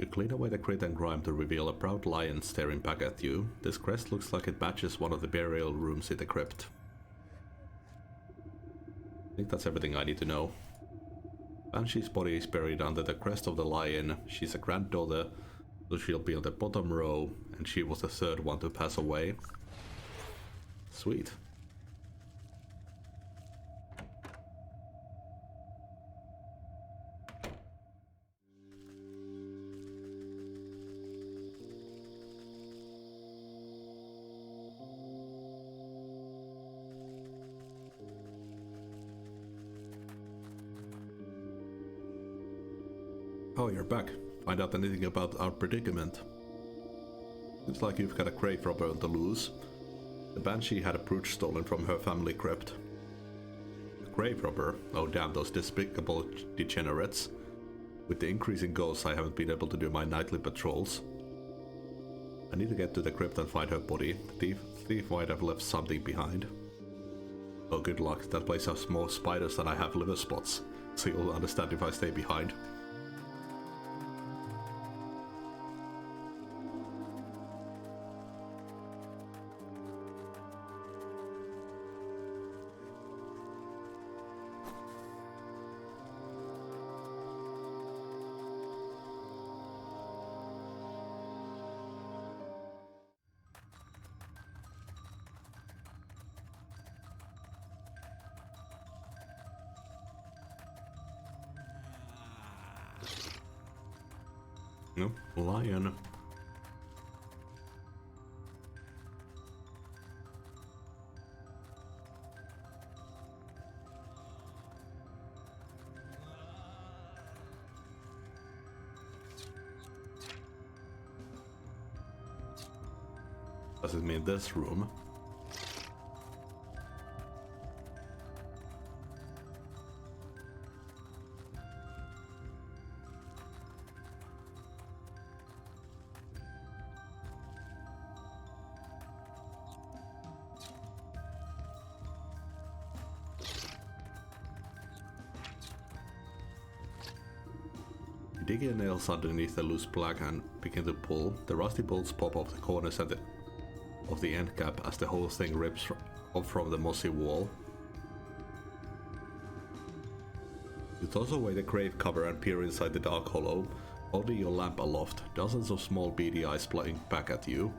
Speaker 1: You clean away the grit and grime to reveal a proud lion staring back at you. This crest looks like it matches one of the burial rooms in the crypt. I think that's everything I need to know. Banshee's body is buried under the crest of the lion. She's a granddaughter, so she'll be on the bottom row, and she was the third one to pass away. Sweet. Oh, you're back. Find out anything about our predicament. Seems like you've got a grave robber on the loose. The Banshee had a brooch stolen from her family crypt. grave robber. Oh damn, those despicable degenerates. With the increasing ghosts, I haven't been able to do my nightly patrols. I need to get to the crypt and find her body. The thief might have left something behind. Oh, good luck. That place has more spiders than I have liver spots, so you'll understand if I stay behind. No, lion. Does it mean this room? Dig your nails underneath the loose plank and begin to pull. The rusty bolts pop off the corners of the end cap as the whole thing rips off from the mossy wall. You toss away the grave cover and peer inside the dark hollow, holding your lamp aloft, dozens of small beady eyes flying back at you.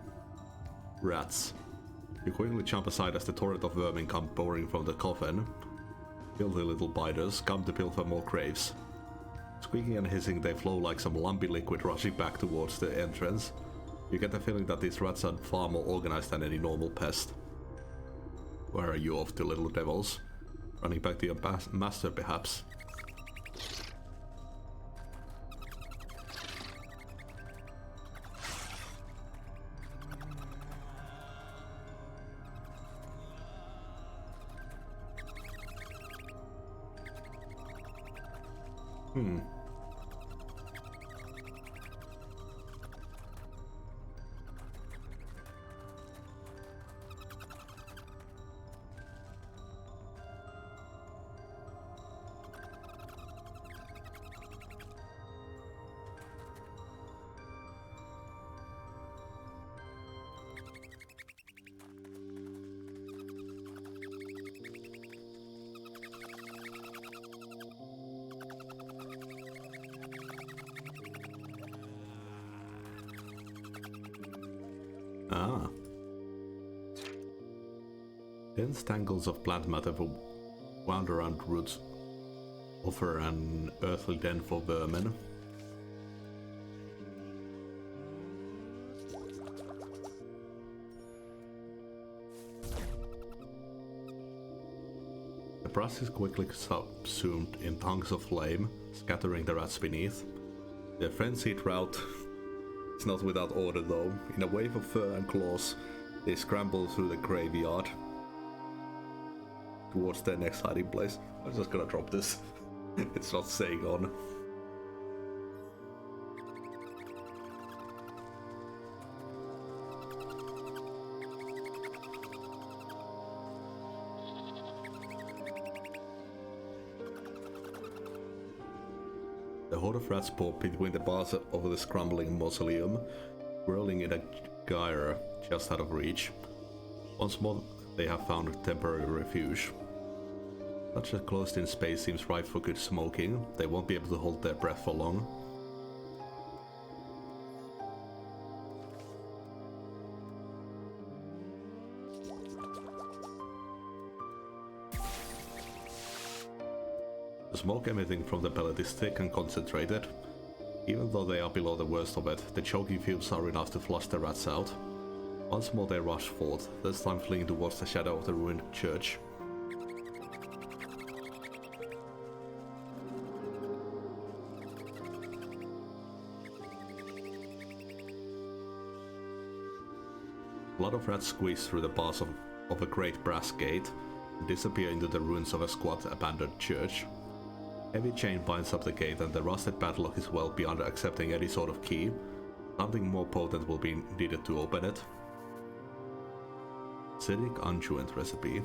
Speaker 1: Rats. You quickly jump aside as the torrent of vermin come pouring from the coffin. Filthy little biters come to pilfer more graves. Squeaking and hissing, they flow like some lumpy liquid rushing back towards the entrance. You get the feeling that these rats are far more organized than any normal pest. Where are you off to, little devils? Running back to your master, perhaps? Ah. Dense tangles of plant matter wound around roots offer an earthly den for vermin. The brush is quickly subsumed in tongues of flame, scattering the rats beneath. Their frenzied rout is not without order though. In a wave of fur and claws, they scramble through the graveyard towards their next hiding place. I'm just gonna drop this. It's not staying on. The horde of rats pop between the bars of the scrambling mausoleum, whirling in a gyre just out of reach. Once more, they have found temporary refuge. Such a closed-in space seems ripe for good smoking. They won't be able to hold their breath for long. The smoke emitting from the pellet is thick and concentrated. Even though they are below the worst of it, the choking fumes are enough to flush the rats out. Once more they rush forth, this time fleeing towards the shadow of the ruined church. A lot of rats squeeze through the bars of a great brass gate. disappear into the ruins of a squat abandoned church. Heavy chain binds up the gate and the rusted padlock is well beyond accepting any sort of key. Something more potent will be needed to open it. Acidic unguent recipe.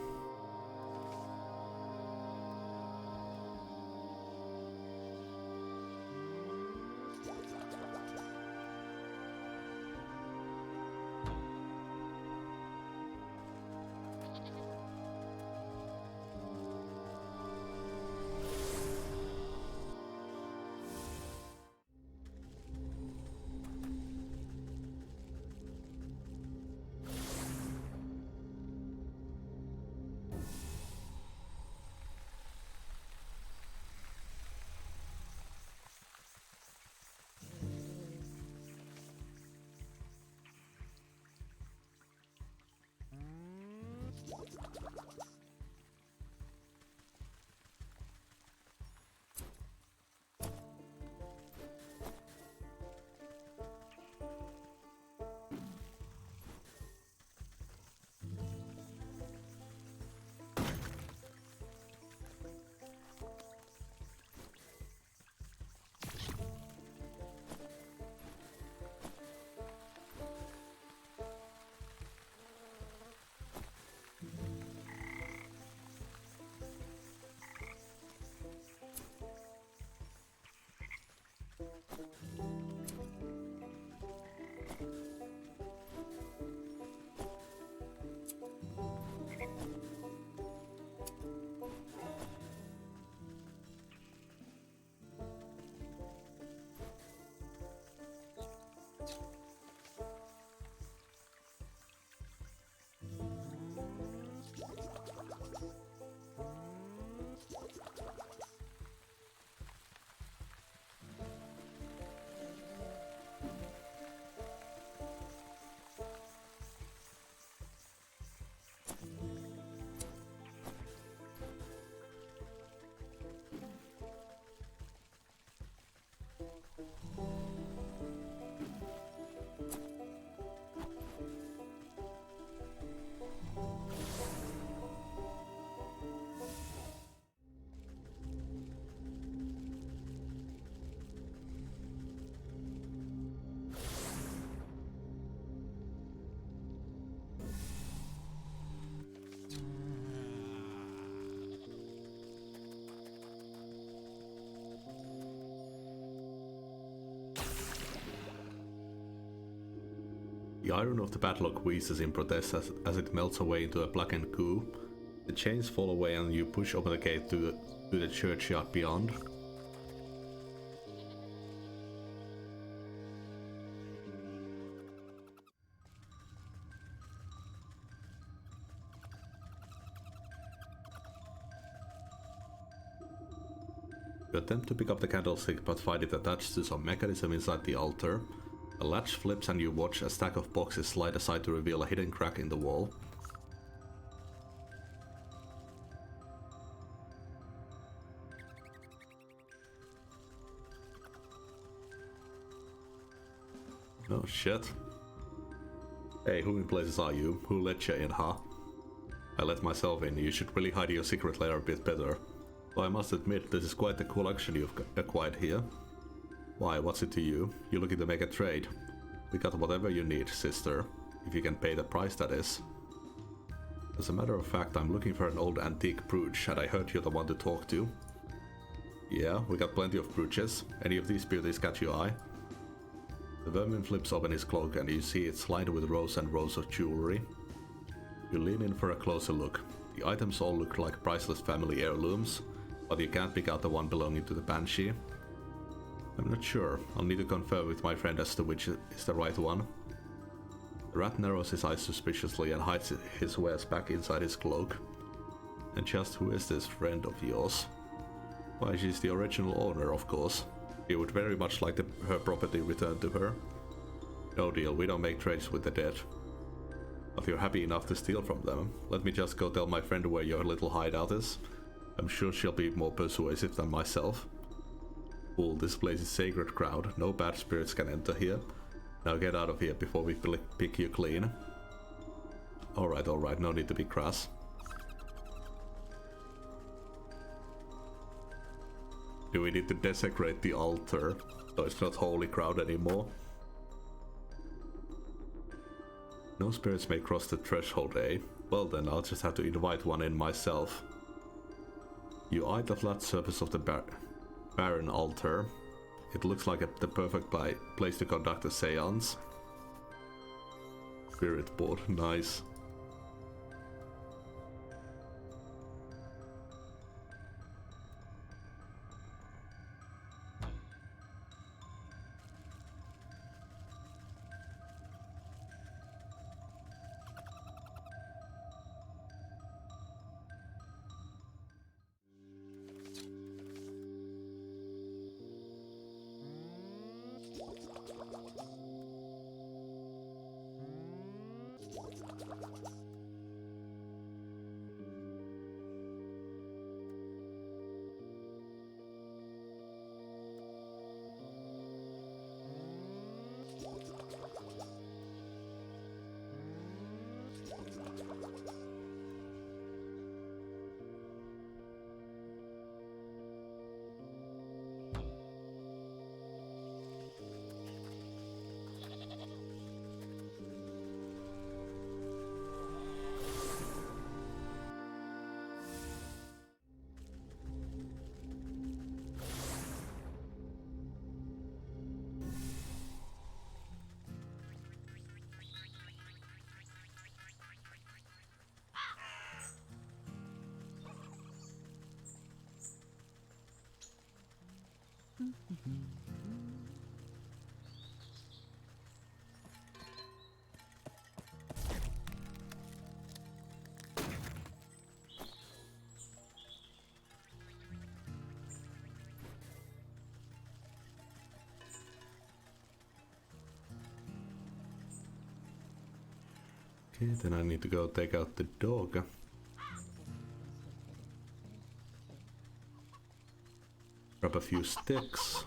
Speaker 1: The iron of the padlock wheezes in protest as it melts away into a blackened goo. The chains fall away and you push open the gate to the churchyard beyond. You attempt to pick up the candlestick but find it attached to some mechanism inside the altar. A latch flips and you watch a stack of boxes slide aside to reveal a hidden crack in the wall. Oh shit. Hey, who in places are you? Who let you in, huh? I let myself in. You should really hide your secret lair a bit better. Though I must admit, this is quite the collection you've acquired here. Why, what's it to you? You're looking to make a trade. We got whatever you need, sister. If you can pay the price, that is. As a matter of fact, I'm looking for an old antique brooch, and I heard you're the one to talk to. Yeah, we got plenty of brooches. Any of these beauties catch your eye? The vermin flips open his cloak, and you see it's lined with rows and rows of jewelry. You lean in for a closer look. The items all look like priceless family heirlooms, but you can't pick out the one belonging to the Banshee. I'm not sure. I'll need to confirm with my friend as to which is the right one. The rat narrows his eyes suspiciously and hides his wares back inside his cloak. And just who is this friend of yours? Why, she's the original owner, of course. He would very much like her property returned to her. No deal, we don't make trades with the dead. But you're happy enough to steal from them. Let me just go tell my friend where your little hideout is. I'm sure she'll be more persuasive than myself. Fool, this place is sacred ground. No bad spirits can enter here. Now get out of here before we pick you clean. Alright, no need to be crass. Do we need to desecrate the altar so it's not holy ground anymore? No spirits may cross the threshold, eh? Well then, I'll just have to invite one in myself. You eye the flat surface of the barren altar. It looks like the perfect place to conduct a seance. Spirit board, nice. Okay, then I need to go take out the dog. Grab a few sticks.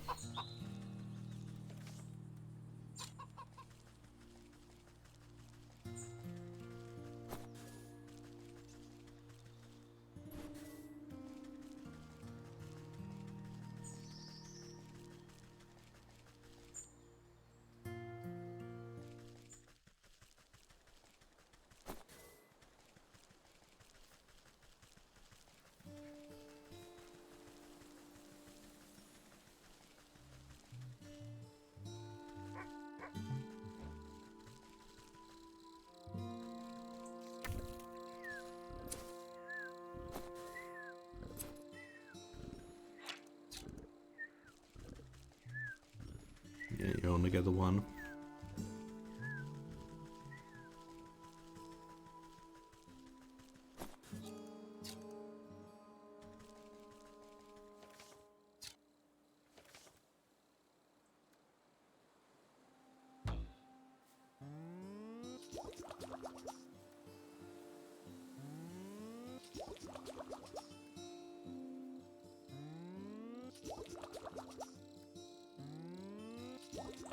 Speaker 1: Yeah, you only get the one.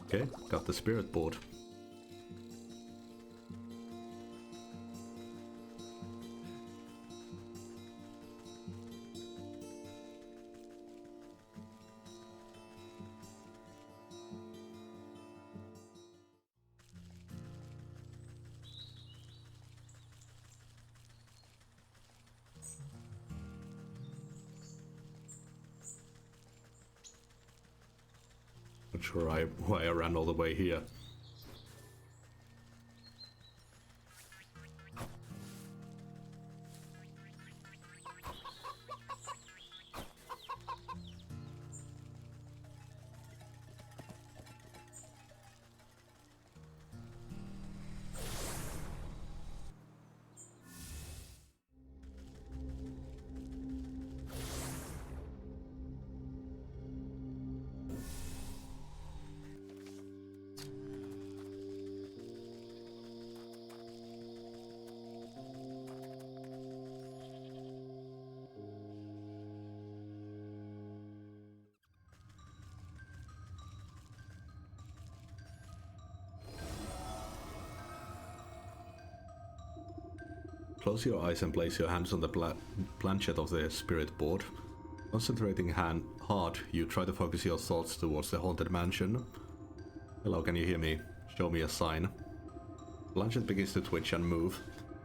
Speaker 1: Okay, got the spirit board. Not sure why I ran all the way here. Close your eyes and place your hands on the planchette of the spirit board. Concentrating hard, you try to focus your thoughts towards the haunted mansion. Hello, can you hear me? Show me a sign. Blanchett begins to twitch and move,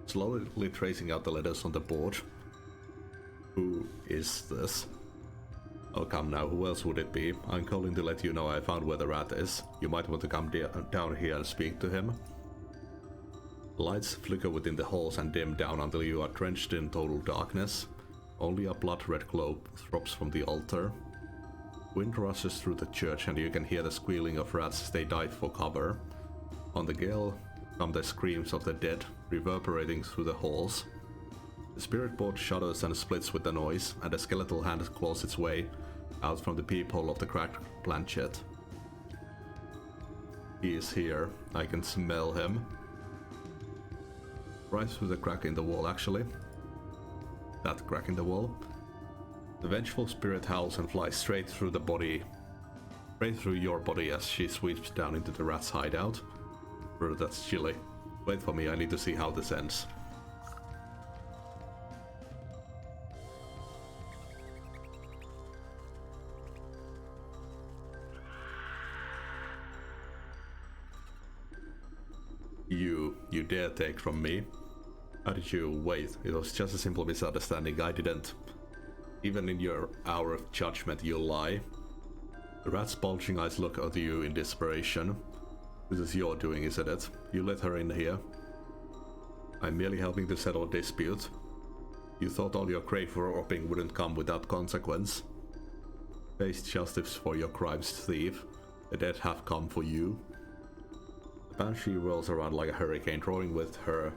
Speaker 1: slowly tracing out the letters on the board. Who is this? Oh, come now, who else would it be? I'm calling to let you know I found where the rat is. You might want to come down here and speak to him. Lights flicker within the halls and dim down until you are drenched in total darkness. Only a blood-red glow throbs from the altar. Wind rushes through the church and you can hear the squealing of rats as they dive for cover. On the gale come the screams of the dead, reverberating through the halls. The spirit board shudders and splits with the noise, and a skeletal hand claws its way out from the peephole of the cracked planchette. He is here. I can smell him. Right through the crack in the wall, actually. That crack in the wall. The vengeful spirit howls and flies straight through the body. Straight through your body as she sweeps down into the rat's hideout. Brr, that's chilly. Wait for me, I need to see how this ends. You dare take from me? How did you wait? It was just a simple misunderstanding, I didn't. Even in your hour of judgment, you lie. The rat's bulging eyes look at you in desperation. This is your doing, isn't it? You let her in here. I'm merely helping to settle a dispute. You thought all your grave robbing wouldn't come without consequence. Face justice for your crimes, thief. The dead have come for you. The banshee rolls around like a hurricane, drawing with her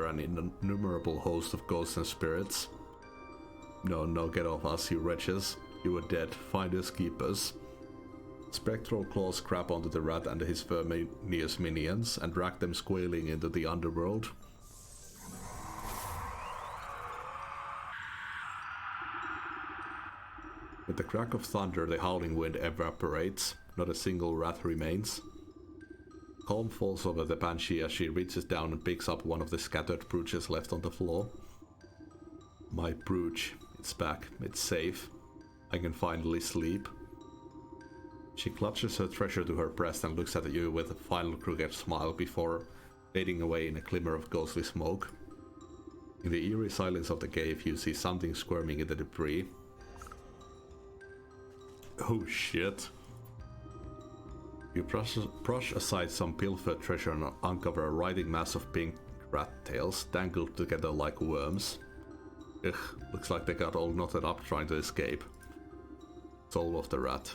Speaker 1: an innumerable host of ghosts and spirits. No, get off us, you wretches. You are dead. Finders keepers. Spectral claws grab onto the rat and his verminous minions and drag them squealing into the underworld. With the crack of thunder, the howling wind evaporates. Not a single rat remains. Calm falls over the banshee as she reaches down and picks up one of the scattered brooches left on the floor. My brooch. It's back. It's safe. I can finally sleep. She clutches her treasure to her breast and looks at you with a final crooked smile before fading away in a glimmer of ghostly smoke. In the eerie silence of the cave, you see something squirming in the debris. Oh shit. You brush aside some pilfered treasure and uncover a writhing mass of pink rat tails tangled together like worms. Ugh, looks like they got all knotted up trying to escape. Soul of the rat.